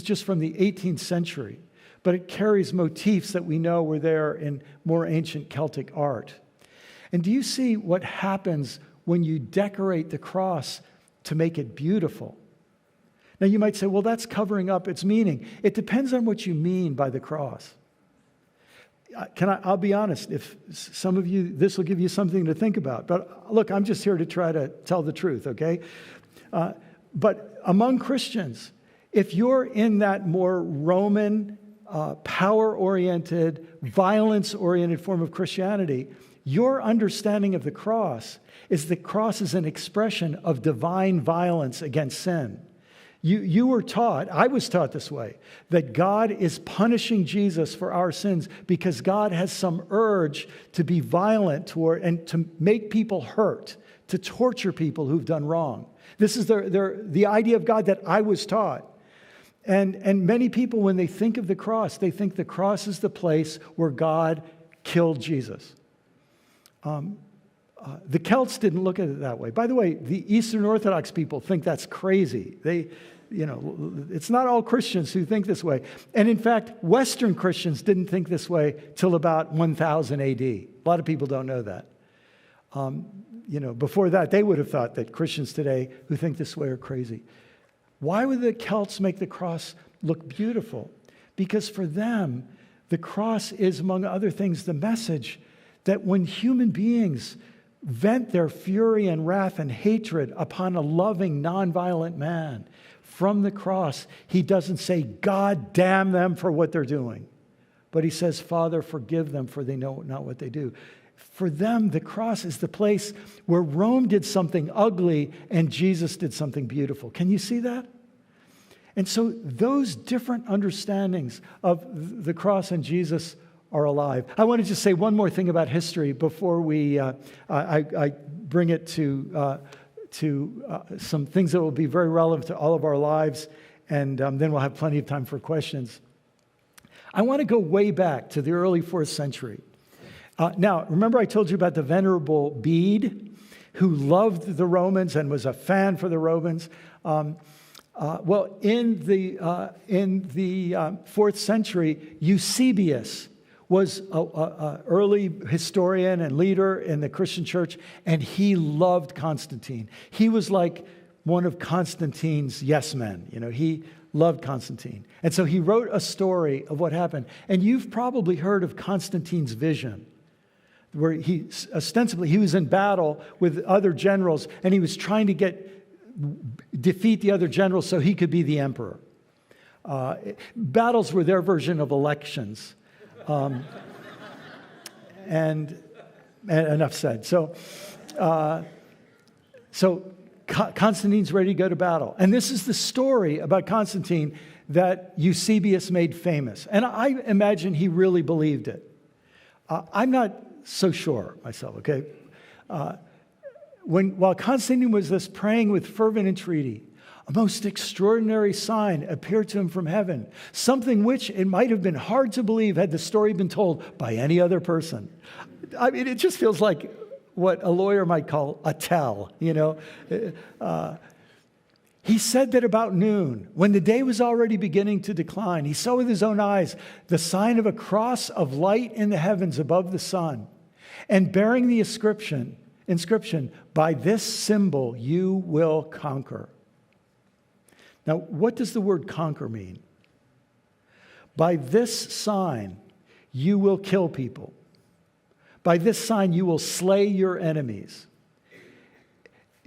just from the 18th century, but it carries motifs that we know were there in more ancient Celtic art. And do you see what happens when you decorate the cross to make it beautiful? Now you might say, well, that's covering up its meaning. It depends on what you mean by the cross. I'll be honest, if some of you, this will give you something to think about. But look, I'm just here to try to tell the truth, okay? But among Christians, if you're in that more Roman, power-oriented, violence-oriented form of Christianity, your understanding of the cross is an expression of divine violence against sin. You were taught, I was taught this way, that God is punishing Jesus for our sins because God has some urge to be violent toward and to make people hurt, to torture people who've done wrong. This is the idea of God that I was taught. And many people, when they think of the cross, they think the cross is the place where God killed Jesus. The Celts didn't look at it that way. By the way, the Eastern Orthodox people think that's crazy. It's not all Christians who think this way. And in fact, Western Christians didn't think this way till about 1000 AD. A lot of people don't know that. Before that, they would have thought that Christians today who think this way are crazy. Why would the Celts make the cross look beautiful? Because for them, the cross is, among other things, the message that when human beings vent their fury and wrath and hatred upon a loving, nonviolent man, from the cross, he doesn't say, God damn them for what they're doing. But he says, Father, forgive them, for they know not what they do. For them, the cross is the place where Rome did something ugly and Jesus did something beautiful. Can you see that? And so those different understandings of the cross and Jesus are alive. I want to just say one more thing about history before I bring it to some things that will be very relevant to all of our lives, and then we'll have plenty of time for questions. I want to go way back to the early 4th century. Now, remember I told you about the Venerable Bede, who loved the Romans and was a fan for the Romans? Well, in the 4th century, Eusebius was an early historian and leader in the Christian church, and he loved Constantine. He was like one of Constantine's yes men. He loved Constantine. And so he wrote a story of what happened. And you've probably heard of Constantine's vision, where he was in battle with other generals, and he was trying to defeat the other generals so he could be the emperor. Battles were their version of elections. And enough said. So Constantine's ready to go to battle. And this is the story about Constantine that Eusebius made famous. And I imagine he really believed it. I'm not so sure myself, okay? While Constantine was thus praying with fervent entreaty, a most extraordinary sign appeared to him from heaven, something which it might have been hard to believe had the story been told by any other person. I mean, it just feels like what a lawyer might call a tell, He said that about noon, when the day was already beginning to decline, he saw with his own eyes the sign of a cross of light in the heavens above the sun, and bearing the inscription, by this symbol you will conquer. Now, what does the word conquer mean? By this sign you will kill people. By this sign you will slay your enemies.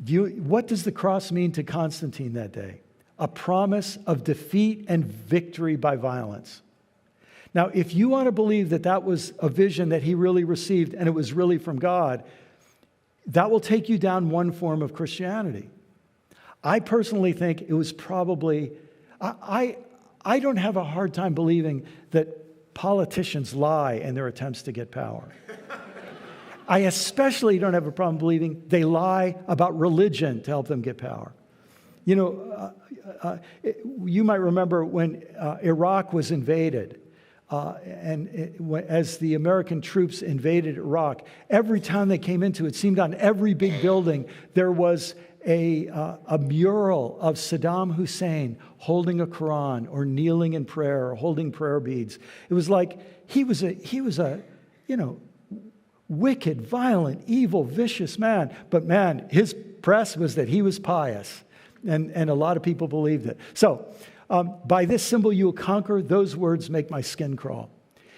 What does the cross mean to Constantine that day? A promise of defeat and victory by violence. Now, if you want to believe that that was a vision that he really received and it was really from God, that will take you down one form of Christianity. I personally think it was probably, I don't have a hard time believing that politicians lie in their attempts to get power. I especially don't have a problem believing they lie about religion to help them get power. You might remember when Iraq was invaded, as the American troops invaded Iraq, every time they came into it, seemed on every big building there was a mural of Saddam Hussein holding a Quran or kneeling in prayer or holding prayer beads. It was like he was a wicked, violent, evil, vicious man. But man, his press was that he was pious. And a lot of people believed it. So, by this symbol you will conquer, those words make my skin crawl.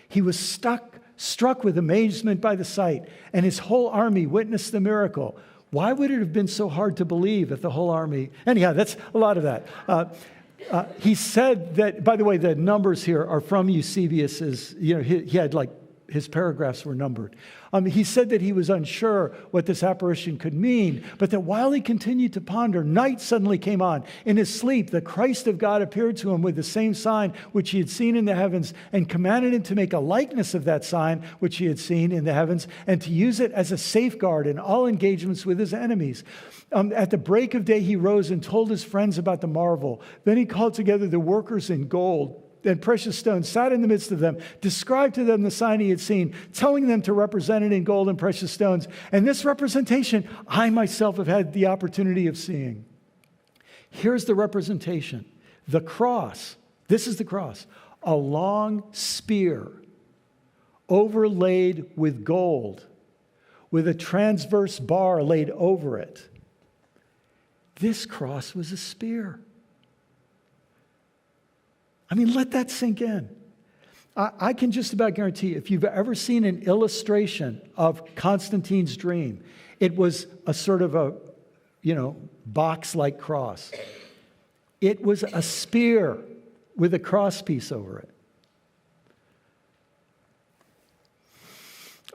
He was struck with amazement by the sight, and his whole army witnessed the miracle. Why would it have been so hard to believe if the whole army... Anyhow, that's a lot of that. He said that, by the way, the numbers here are from Eusebius's, he had his paragraphs were numbered. He said that he was unsure what this apparition could mean, but that while he continued to ponder, night suddenly came on. In his sleep, the Christ of God appeared to him with the same sign which he had seen in the heavens, and commanded him to make a likeness of that sign which he had seen in the heavens, and to use it as a safeguard in all engagements with his enemies. At the break of day, he rose and told his friends about the marvel. Then he called together the workers in gold and precious stones, sat in the midst of them, described to them the sign he had seen, telling them to represent it in gold and precious stones. And this representation, I myself have had the opportunity of seeing. Here's the representation. The cross, this is the cross, a long spear overlaid with gold, with a transverse bar laid over it. This cross was a spear. I mean, let that sink in. I can just about guarantee if you've ever seen an illustration of Constantine's dream, it was a sort of a, box-like cross. It was a spear with a cross piece over it.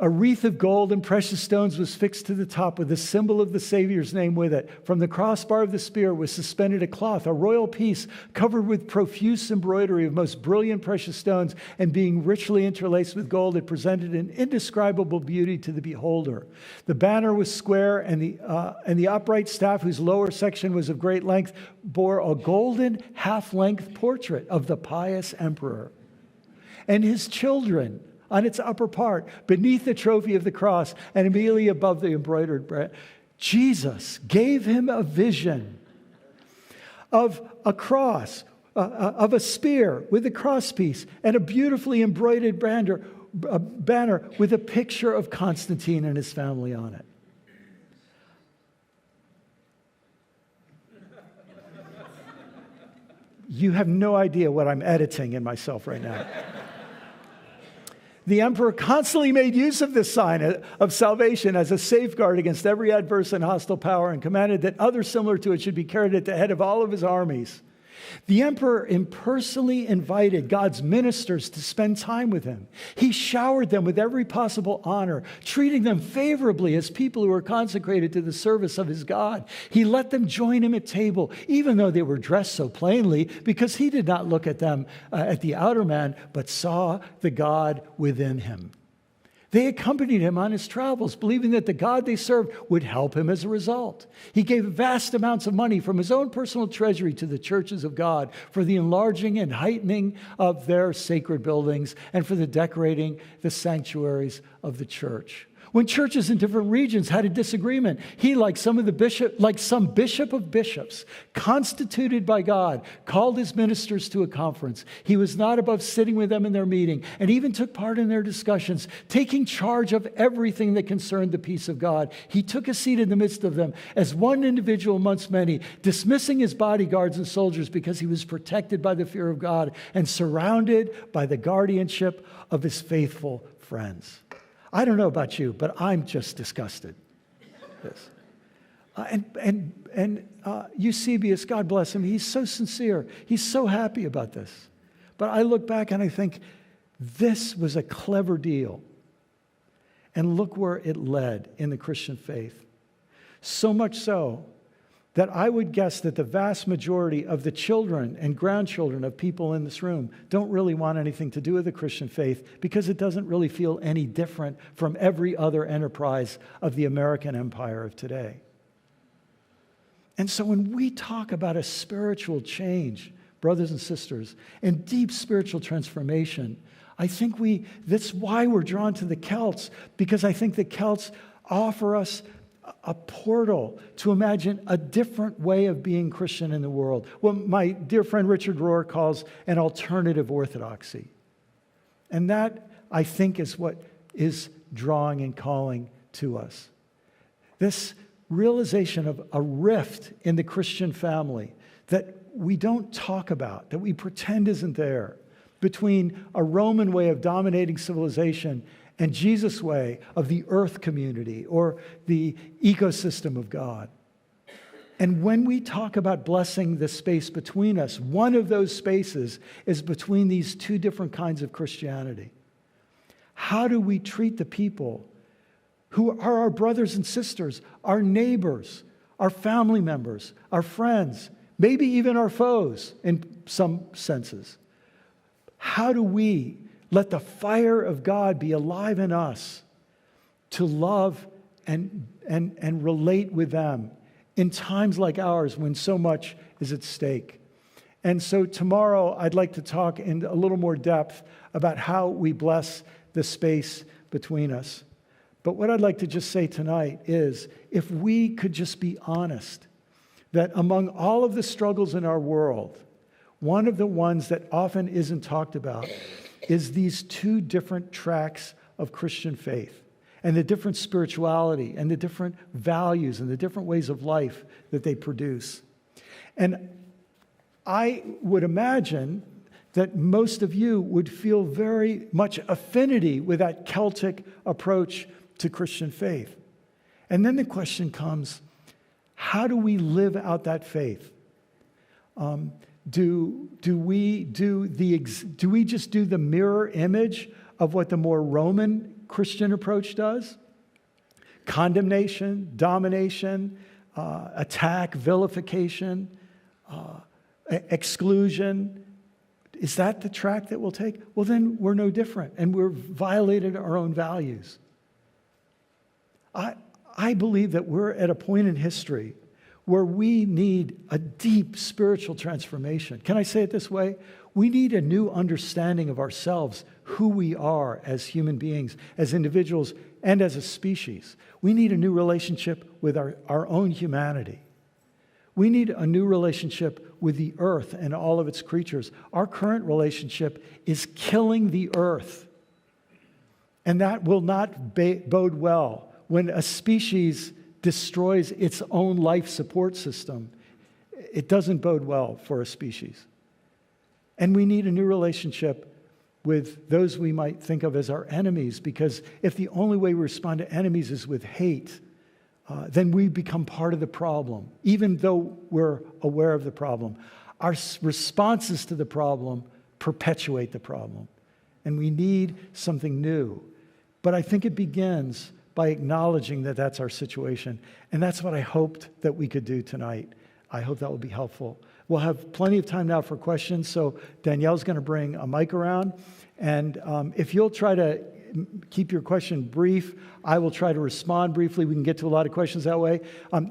A wreath of gold and precious stones was fixed to the top with the symbol of the Savior's name with it. From the crossbar of the spear was suspended a cloth, a royal piece covered with profuse embroidery of most brilliant precious stones, and being richly interlaced with gold, it presented an indescribable beauty to the beholder. The banner was square, and the upright staff, whose lower section was of great length, bore a golden half-length portrait of the pious emperor and his children on its upper part, beneath the trophy of the cross, and immediately above the embroidered bread. Jesus gave him a vision of a cross, of a spear with a crosspiece, and a beautifully embroidered banner with a picture of Constantine and his family on it. You have no idea what I'm editing in myself right now. The emperor constantly made use of this sign of salvation as a safeguard against every adverse and hostile power, and commanded that others similar to it should be carried at the head of all of his armies. The emperor impersonally invited God's ministers to spend time with him. He showered them with every possible honor, treating them favorably as people who were consecrated to the service of his God. He let them join him at table, even though they were dressed so plainly, because he did not look at them, at the outer man, but saw the God within him. They accompanied him on his travels, believing that the God they served would help him as a result. He gave vast amounts of money from his own personal treasury to the churches of God for the enlarging and heightening of their sacred buildings and for the decorating the sanctuaries of the church. When churches in different regions had a disagreement, he, like some bishop of bishops, constituted by God, called his ministers to a conference. He was not above sitting with them in their meeting, and even took part in their discussions, taking charge of everything that concerned the peace of God. He took a seat in the midst of them as one individual amongst many, dismissing his bodyguards and soldiers because he was protected by the fear of God and surrounded by the guardianship of his faithful friends. I don't know about you, but I'm just disgusted. Yes. Eusebius, God bless him, he's so sincere. He's so happy about this. But I look back and I think, this was a clever deal. And look where it led in the Christian faith. So much so that I would guess that the vast majority of the children and grandchildren of people in this room don't really want anything to do with the Christian faith because it doesn't really feel any different from every other enterprise of the American empire of today. And so when we talk about a spiritual change, brothers and sisters, and deep spiritual transformation, I think that's why we're drawn to the Celts, because I think the Celts offer us a portal to imagine a different way of being Christian in the world. What my dear friend Richard Rohr calls an alternative orthodoxy. And that, I think, is what is drawing and calling to us. This realization of a rift in the Christian family that we don't talk about, that we pretend isn't there, between a Roman way of dominating civilization and Jesus' way of the earth community or the ecosystem of God. And when we talk about blessing the space between us, one of those spaces is between these two different kinds of Christianity. How do we treat the people who are our brothers and sisters, our neighbors, our family members, our friends, maybe even our foes in some senses? How do we let the fire of God be alive in us to love and relate with them in times like ours when so much is at stake? And so tomorrow I'd like to talk in a little more depth about how we bless the space between us. But what I'd like to just say tonight is, if we could just be honest, that among all of the struggles in our world, one of the ones that often isn't talked about is these two different tracks of Christian faith and the different spirituality and the different values and the different ways of life that they produce. And I would imagine that most of you would feel very much affinity with that Celtic approach to Christian faith. And then the question comes, how do we live out that faith? Do we just do the mirror image of what the more Roman Christian approach does. Condemnation, domination, attack, vilification, exclusion. Is that the track that we'll take? Well, then we're no different, and we're violated our own values. I believe that we're at a point in history where we need a deep spiritual transformation. Can I say it this way? We need a new understanding of ourselves, who we are as human beings, as individuals, and as a species. We need a new relationship with our own humanity. We need a new relationship with the earth and all of its creatures. Our current relationship is killing the earth. And that will not bode well. When a species destroys its own life support system, it doesn't bode well for a species. And we need a new relationship with those we might think of as our enemies, because if the only way we respond to enemies is with hate, then we become part of the problem, even though we're aware of the problem. Our responses to the problem perpetuate the problem, and we need something new. But I think it begins by acknowledging that that's our situation, and that's what I hoped that we could do tonight. I hope that will be helpful. We'll have plenty of time now for questions, so Danielle's going to bring a mic around, and if you'll try to keep your question brief, I will try to respond briefly. We can get to a lot of questions that way.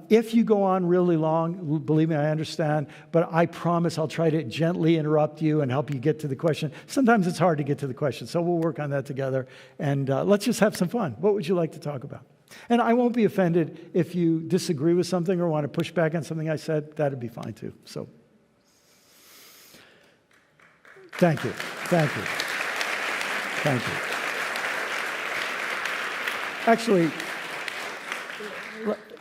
If you go on really long, believe me, I understand, but I promise I'll try to gently interrupt you and help you get to the question. Sometimes it's hard to get to the question, so we'll work on that together, and let's just have some fun. What would you like to talk about? And I won't be offended if you disagree with something or want to push back on something I said. That'd be fine too. So, thank you. Thank you. Thank you. Actually,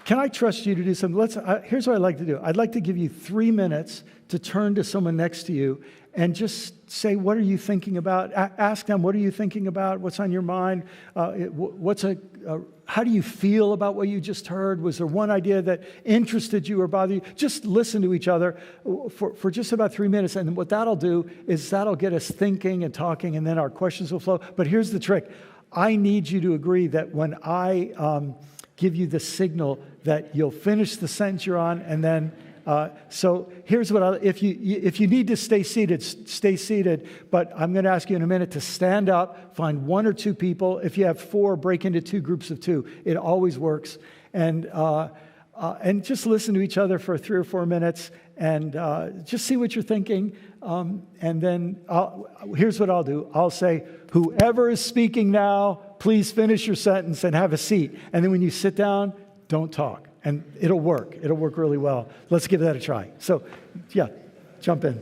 can I trust you to do something? Here's what I'd like to do. I'd like to give you 3 minutes to turn to someone next to you and just say, what are you thinking about? Ask them, what are you thinking about? What's on your mind? How do you feel about what you just heard? Was there one idea that interested you or bothered you? Just listen to each other for just about 3 minutes. And what that'll do is that'll get us thinking and talking, and then our questions will flow. But here's the trick. I need you to agree that when I give you the signal that you'll finish the sentence you're on, and then, so here's what if you need to stay seated, but I'm going to ask you in a minute to stand up, find 1 or 2 people. If you have 4, break into 2 groups of 2. It always works. And just listen to each other for 3 or 4 minutes, and just see what you're thinking. And then here's what I'll do. I'll say, whoever is speaking now, please finish your sentence and have a seat. And then when you sit down, don't talk. And it'll work. It'll work really well. Let's give that a try. So, yeah, jump in.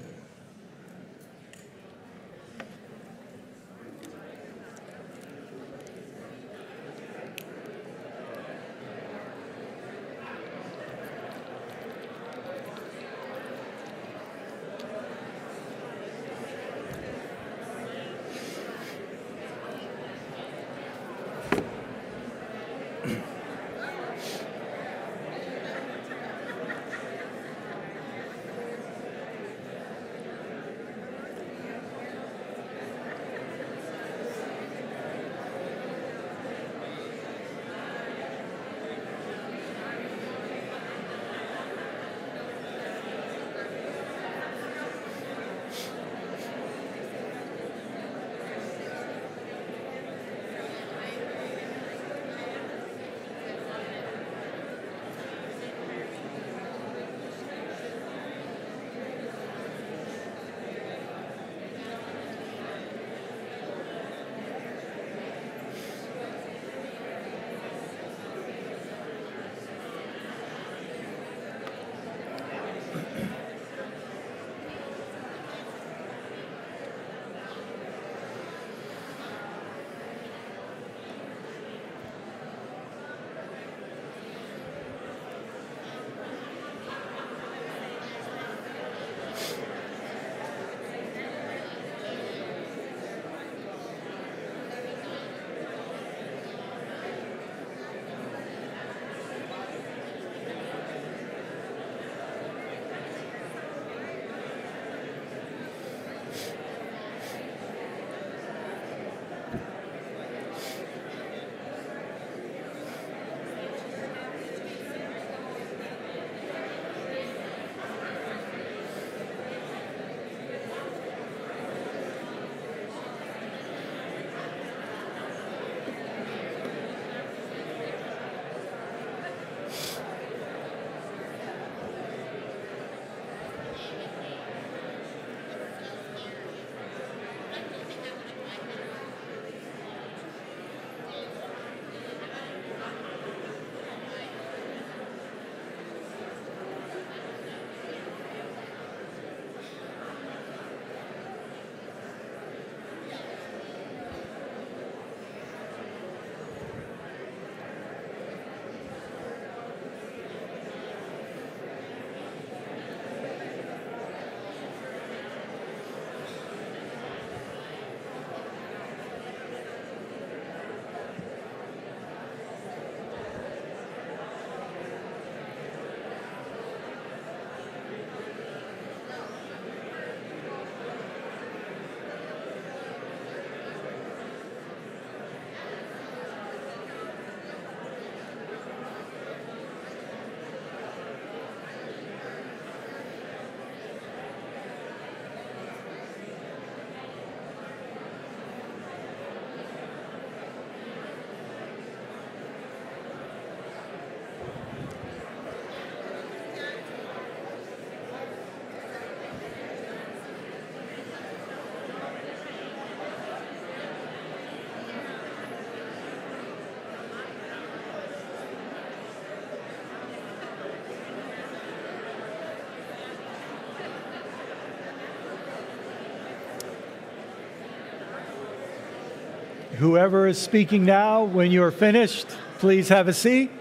Whoever is speaking now, when you're finished, please have a seat.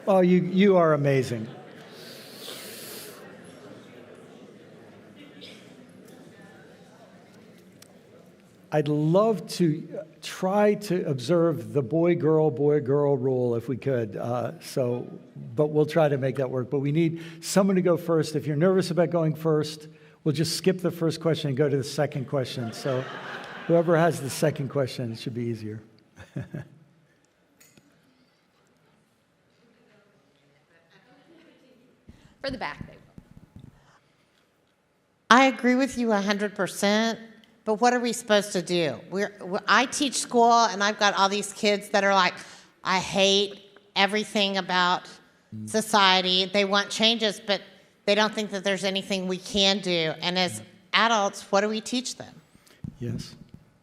Oh, you are amazing. I'd love to try to observe the boy-girl rule if we could. But we'll try to make that work. But we need someone to go first. If you're nervous about going first, we'll just skip the first question and go to the second question. So whoever has the second question, it should be easier. For the back. I agree with you 100%, but what are we supposed to do? I teach school, and I've got all these kids that are like, I hate everything about society. They want changes, but they don't think that there's anything we can do. And as adults, what do we teach them? Yes.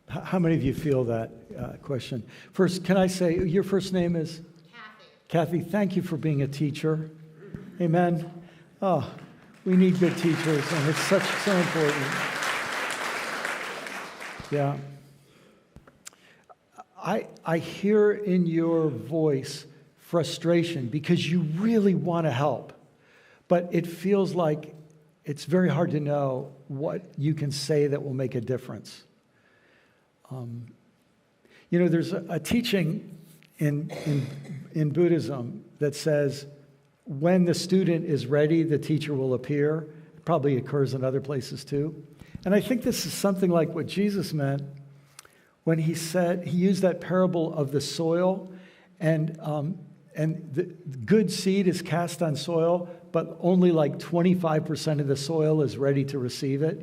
How many of you feel that question? First, can I say your first name is? Kathy. Kathy, thank you for being a teacher. Amen. Oh, we need good teachers, and it's so important. Yeah. I hear in your voice frustration because you really want to help, but it feels like it's very hard to know what you can say that will make a difference. There's a teaching in Buddhism that says, when the student is ready, the teacher will appear. It probably occurs in other places too. And I think this is something like what Jesus meant when he used that parable of the soil, and the good seed is cast on soil, but only like 25% of the soil is ready to receive it,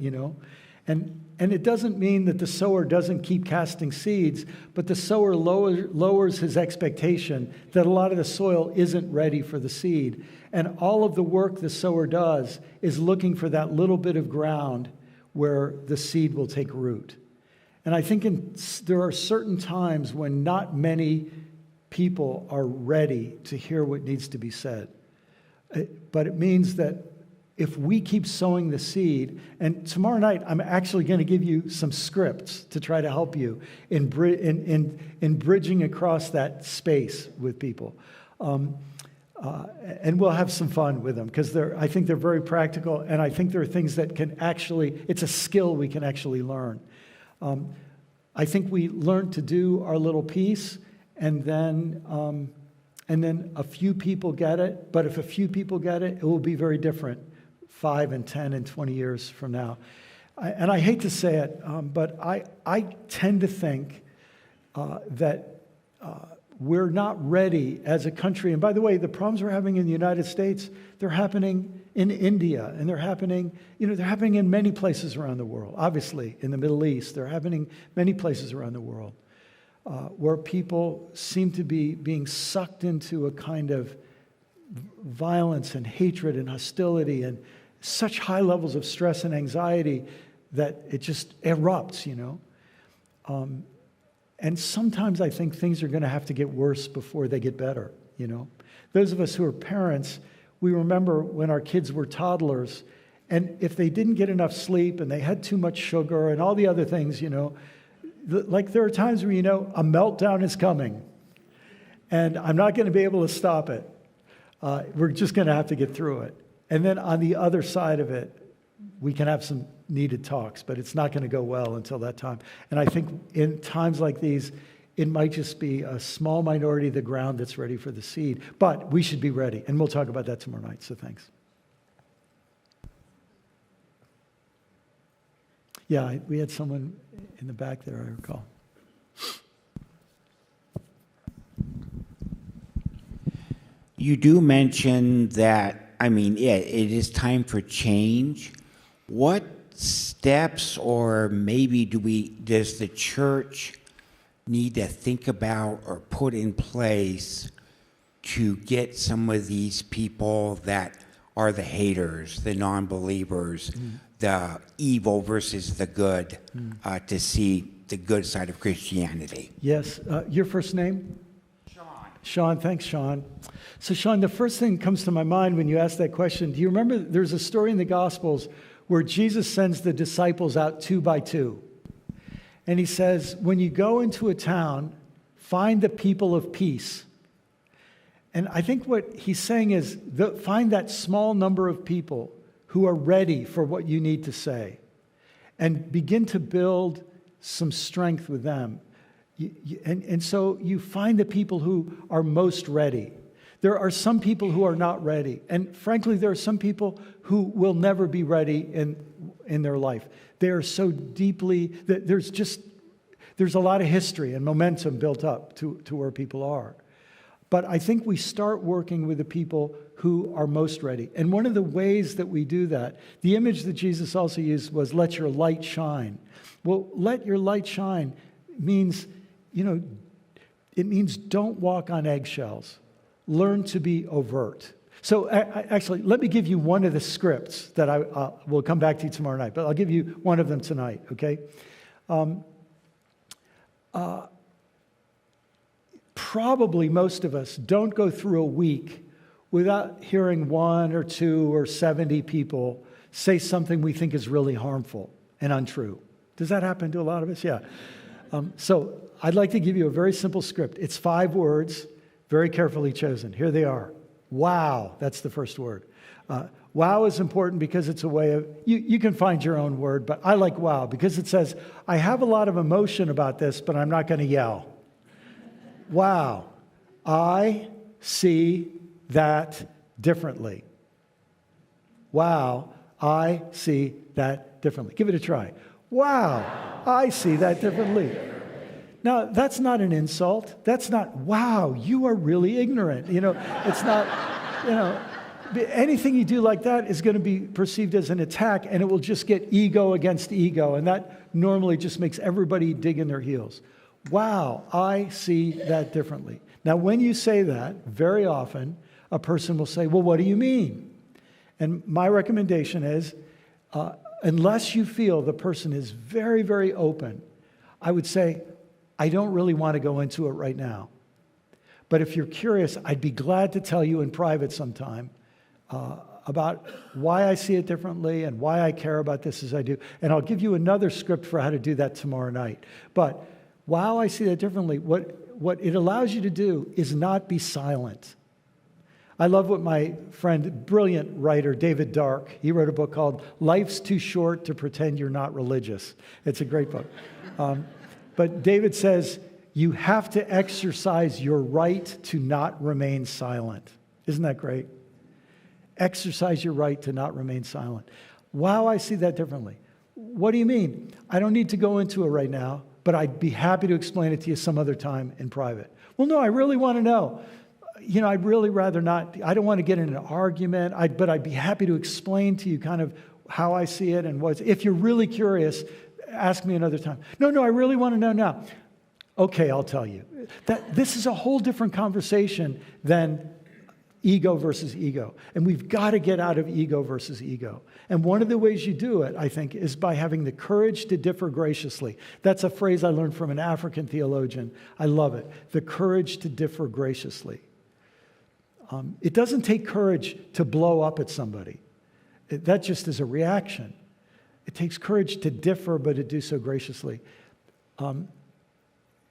And it doesn't mean that the sower doesn't keep casting seeds, but the sower lowers his expectation that a lot of the soil isn't ready for the seed. And all of the work the sower does is looking for that little bit of ground where the seed will take root. And I think there are certain times when not many people are ready to hear what needs to be said. But it means that if we keep sowing the seed, and tomorrow night I'm actually going to give you some scripts to try to help you in bridging across that space with people. And we'll have some fun with them because I think they're very practical, and I think there are things that it's a skill we can actually learn. I think we learn to do our little piece, and then a few people get it. But if a few people get it, it will be very different 5 and 10 and 20 years from now. And I hate to say it, but I tend to think that we're not ready as a country. And by the way, the problems we're having in the United States, they're happening in India, and they're happening in many places around the world. Obviously, in the Middle East, they're happening many places around the world where people seem to be being sucked into a kind of violence and hatred and hostility and such high levels of stress and anxiety that it just erupts, And sometimes I think things are going to have to get worse before they get better, Those of us who are parents, we remember when our kids were toddlers, and if they didn't get enough sleep and they had too much sugar and all the other things, like there are times where a meltdown is coming, and I'm not going to be able to stop it. We're just going to have to get through it. And then on the other side of it, we can have some needed talks, but it's not going to go well until that time. And I think in times like these, it might just be a small minority of the ground that's ready for the seed. But we should be ready, and we'll talk about that tomorrow night, so thanks. Yeah, we had someone in the back there, I recall. You do mention that, it is time for change. What steps, or maybe does the church need to think about or put in place to get some of these people that are the haters, the non-believers, the evil versus the good, to see the good side of Christianity? Yes. Your first name? Sean, thanks, Sean. So, Sean, the first thing that comes to my mind when you ask that question, do you remember there's a story in the Gospels where Jesus sends the disciples out 2 by 2. And he says, when you go into a town, find the people of peace. And I think what he's saying is find that small number of people who are ready for what you need to say and begin to build some strength with them. And so you find the people who are most ready. There are some people who are not ready. And frankly, there are some people who will never be ready in their life. They are so deeply, there's a lot of history and momentum built up to where people are. But I think we start working with the people who are most ready. And one of the ways that we do that, the image that Jesus also used was let your light shine. Well, let your light shine means, it means don't walk on eggshells. Learn to be overt. So actually, let me give you one of the scripts that I will come back to you tomorrow night, but I'll give you one of them tonight, okay? Probably most of us don't go through a week without hearing 1 or 2 or 70 people say something we think is really harmful and untrue. Does that happen to a lot of us? Yeah. So I'd like to give you a very simple script. It's 5 words, very carefully chosen. Here they are. Wow, that's the first word. Wow is important because it's a way of, you can find your own word, but I like wow because it says, I have a lot of emotion about this, but I'm not going to yell. Wow, I see that differently. Wow, I see that differently. Give it a try. Wow, I see that differently. Now, that's not an insult. That's not, wow, you are really ignorant. It's not, anything you do like that is going to be perceived as an attack, and it will just get ego against ego, and that normally just makes everybody dig in their heels. Wow, I see that differently. Now, when you say that, very often a person will say, well, what do you mean? And my recommendation is, unless you feel the person is very, very open, I would say, I don't really want to go into it right now. But if you're curious, I'd be glad to tell you in private sometime about why I see it differently and why I care about this as I do. And I'll give you another script for how to do that tomorrow night. But while I see that differently, what it allows you to do is not be silent. I love what my friend, brilliant writer, David Dark, he wrote a book called Life's Too Short to Pretend You're Not Religious. It's a great book. But David says, you have to exercise your right to not remain silent. Isn't that great? Exercise your right to not remain silent. Wow, I see that differently. What do you mean? I don't need to go into it right now, but I'd be happy to explain it to you some other time in private. Well, no, I really want to know. I'd really rather not. I don't want to get in an argument, but I'd be happy to explain to you kind of how I see it and what. If you're really curious, ask me another time. No, I really want to know now. Okay, I'll tell you. This is a whole different conversation than ego versus ego. And we've got to get out of ego versus ego. And one of the ways you do it, I think, is by having the courage to differ graciously. That's a phrase I learned from an African theologian. I love it. The courage to differ graciously. It doesn't take courage to blow up at somebody. That just is a reaction. It takes courage to differ, but to do so graciously.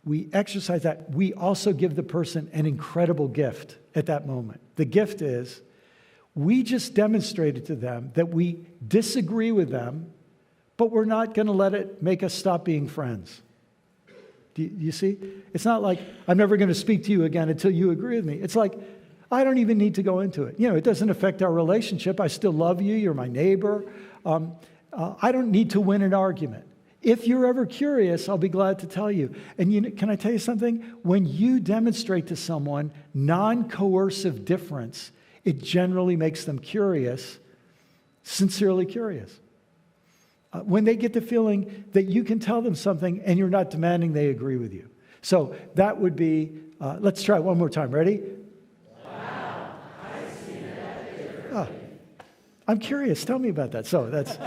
We exercise that. We also give the person an incredible gift at that moment. The gift is, we just demonstrated to them that we disagree with them, but we're not going to let it make us stop being friends. Do you see? It's not like, I'm never going to speak to you again until you agree with me. It's like, I don't even need to go into it. It doesn't affect our relationship. I still love you. You're my neighbor. I don't need to win an argument. If you're ever curious, I'll be glad to tell you. And can I tell you something? When you demonstrate to someone non-coercive difference, it generally makes them curious, sincerely curious. When they get the feeling that you can tell them something and you're not demanding they agree with you. So that would be, let's try it one more time. Ready? Wow, I see that differently. I'm curious. Tell me about that. So that's...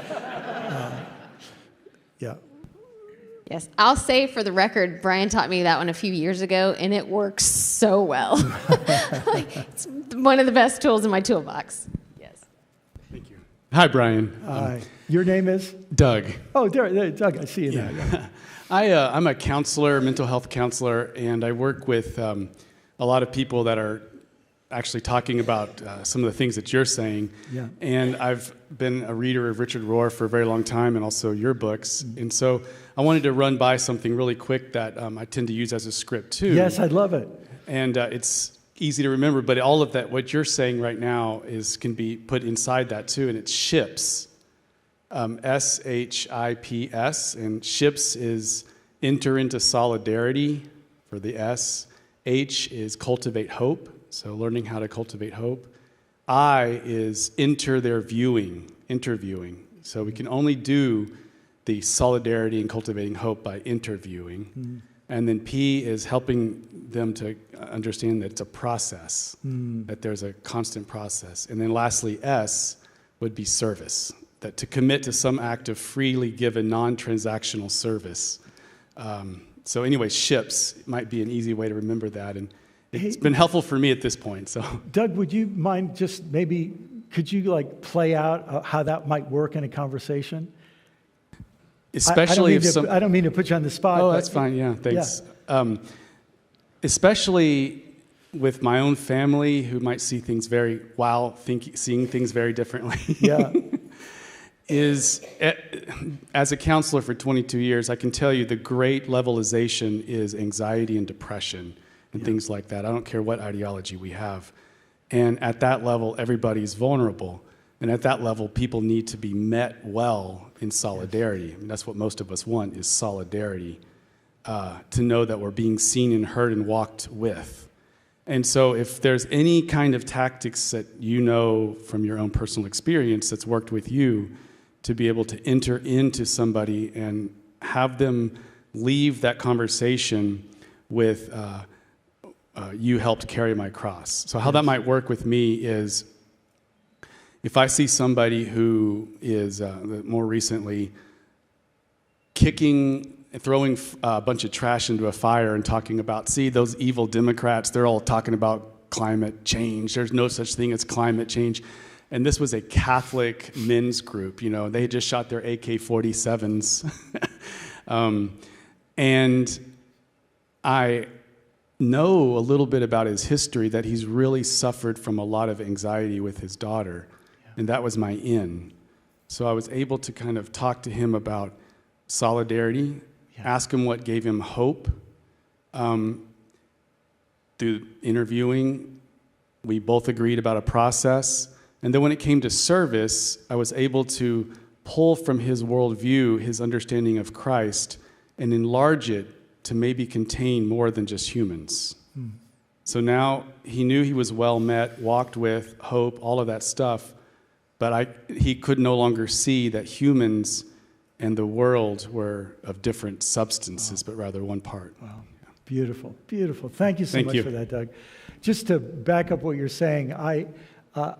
Yeah. Yes, I'll say for the record, Brian taught me that one a few years ago, and it works so well. It's one of the best tools in my toolbox. Yes. Thank you. Hi, Brian. Hi. Your name is? Doug. Oh, there, Doug, I see you now. Yeah. I'm a counselor, mental health counselor, and I work with a lot of people that are actually talking about some of the things that you're saying. Yeah. And I've been a reader of Richard Rohr for a very long time, and also your books. And so I wanted to run by something really quick that I tend to use as a script too. Yes, I'd love it. And it's easy to remember, but all of that, what you're saying right now, can be put inside that too, and it's SHIPS. SHIPS, and SHIPS is enter into solidarity for the S. H is cultivate hope, so learning how to cultivate hope. I is enter their interviewing. So we can only do the solidarity and cultivating hope by interviewing. Mm. And then P is helping them to understand that it's a process, that there's a constant process. And then lastly, S would be service, that to commit to some act of freely given non-transactional service. So anyway, SHIPS might be an easy way to remember that. And it's been helpful for me at this point. So, Doug, would you mind just maybe, could you like play out how that might work in a conversation? Especially I don't mean to put you on the spot. Oh, that's fine. Yeah, thanks. Yeah. Especially with my own family, who might see things seeing things very differently. Yeah. As a counselor for 22 years, I can tell you the great levelization is anxiety and depression and things like that. I don't care what ideology we have. And at that level, everybody's vulnerable. And at that level, people need to be met well in solidarity. I mean, that's what most of us want, is solidarity, to know that we're being seen and heard and walked with. And so if there's any kind of tactics that you know from your own personal experience that's worked with you, to be able to enter into somebody and have them leave that conversation with, you helped carry my cross. So how that might work with me is, if I see somebody who is more recently throwing a bunch of trash into a fire and talking about, see, those evil Democrats, they're all talking about climate change. There's no such thing as climate change. And this was a Catholic men's group. You know, they had just shot their AK-47s. And I know a little bit about his history, that he's really suffered from a lot of anxiety with his daughter. And that was my in. So I was able to kind of talk to him about solidarity, ask him what gave him hope. Through interviewing, we both agreed about a process. And then when it came to service, I was able to pull from his worldview, his understanding of Christ, and enlarge it to maybe contain more than just humans. So now he knew he was well met, walked with, hope, all of that stuff. But he could no longer see that humans and the world were of different substances, but rather one part. Wow. Yeah. Beautiful, beautiful. Thank you so much for that, Doug. Just to back up what you're saying, on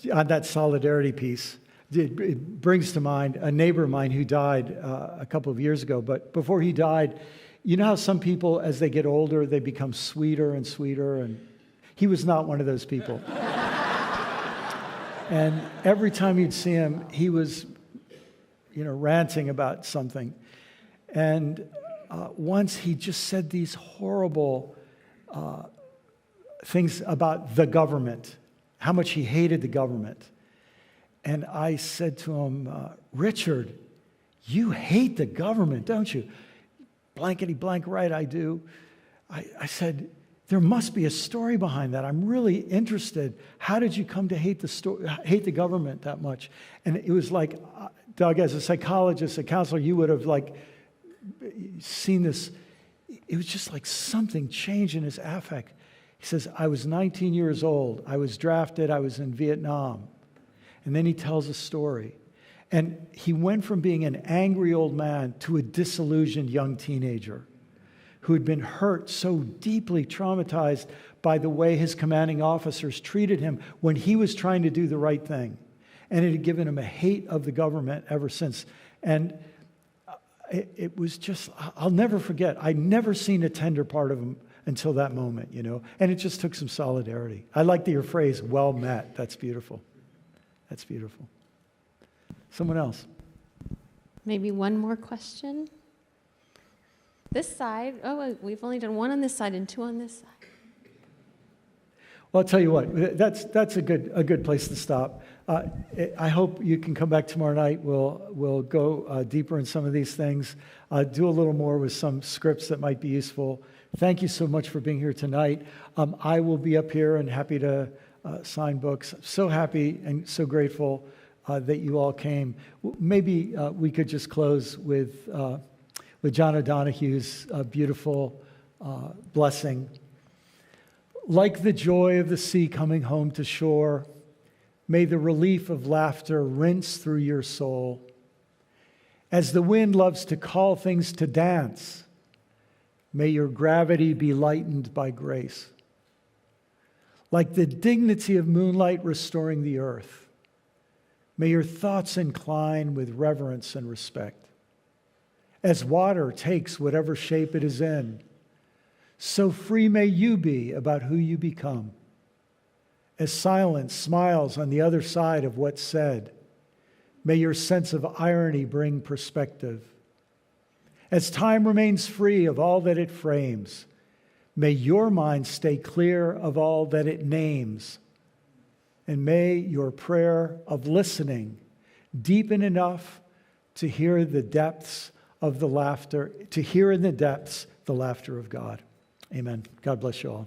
that solidarity piece, it brings to mind a neighbor of mine who died a couple of years ago. But before he died, you know how some people, as they get older, they become sweeter and sweeter? And he was not one of those people. And every time you'd see him, he was, ranting about something. And once he just said these horrible things about the government, how much he hated the government. And I said to him, Richard, you hate the government, don't you? Blankety blank, right, I do. I said, there must be a story behind that. I'm really interested. How did you come to hate the government that much? And it was like, Doug, as a psychologist, a counselor, you would have seen this. It was just like something changed in his affect. He says, I was 19 years old. I was drafted. I was in Vietnam. And then he tells a story. And he went from being an angry old man to a disillusioned young teenager who had been hurt, so deeply traumatized by the way his commanding officers treated him when he was trying to do the right thing. And it had given him a hate of the government ever since. And it was just, I'll never forget, I'd never seen a tender part of him until that moment, And it just took some solidarity. I like your phrase, well met. That's beautiful. That's beautiful. Someone else? Maybe one more question. This side. Oh, we've only done one on this side and two on this side. Well, I'll tell you what, that's a good place to stop. I hope you can come back tomorrow night. We'll go deeper in some of these things, do a little more with some scripts that might be useful. Thank you so much for being here tonight. I will be up here and happy to sign books. I'm so happy and so grateful that you all came. Maybe we could just close with John O'Donohue's beautiful blessing. Like the joy of the sea coming home to shore, may the relief of laughter rinse through your soul. As the wind loves to call things to dance, may your gravity be lightened by grace. Like the dignity of moonlight restoring the earth, may your thoughts incline with reverence and respect. As water takes whatever shape it is in, so free may you be about who you become. As silence smiles on the other side of what's said, may your sense of irony bring perspective. As time remains free of all that it frames, may your mind stay clear of all that it names. And may your prayer of listening deepen enough to hear the depths of the laughter, to hear in the depths the laughter of God. Amen. God bless you all.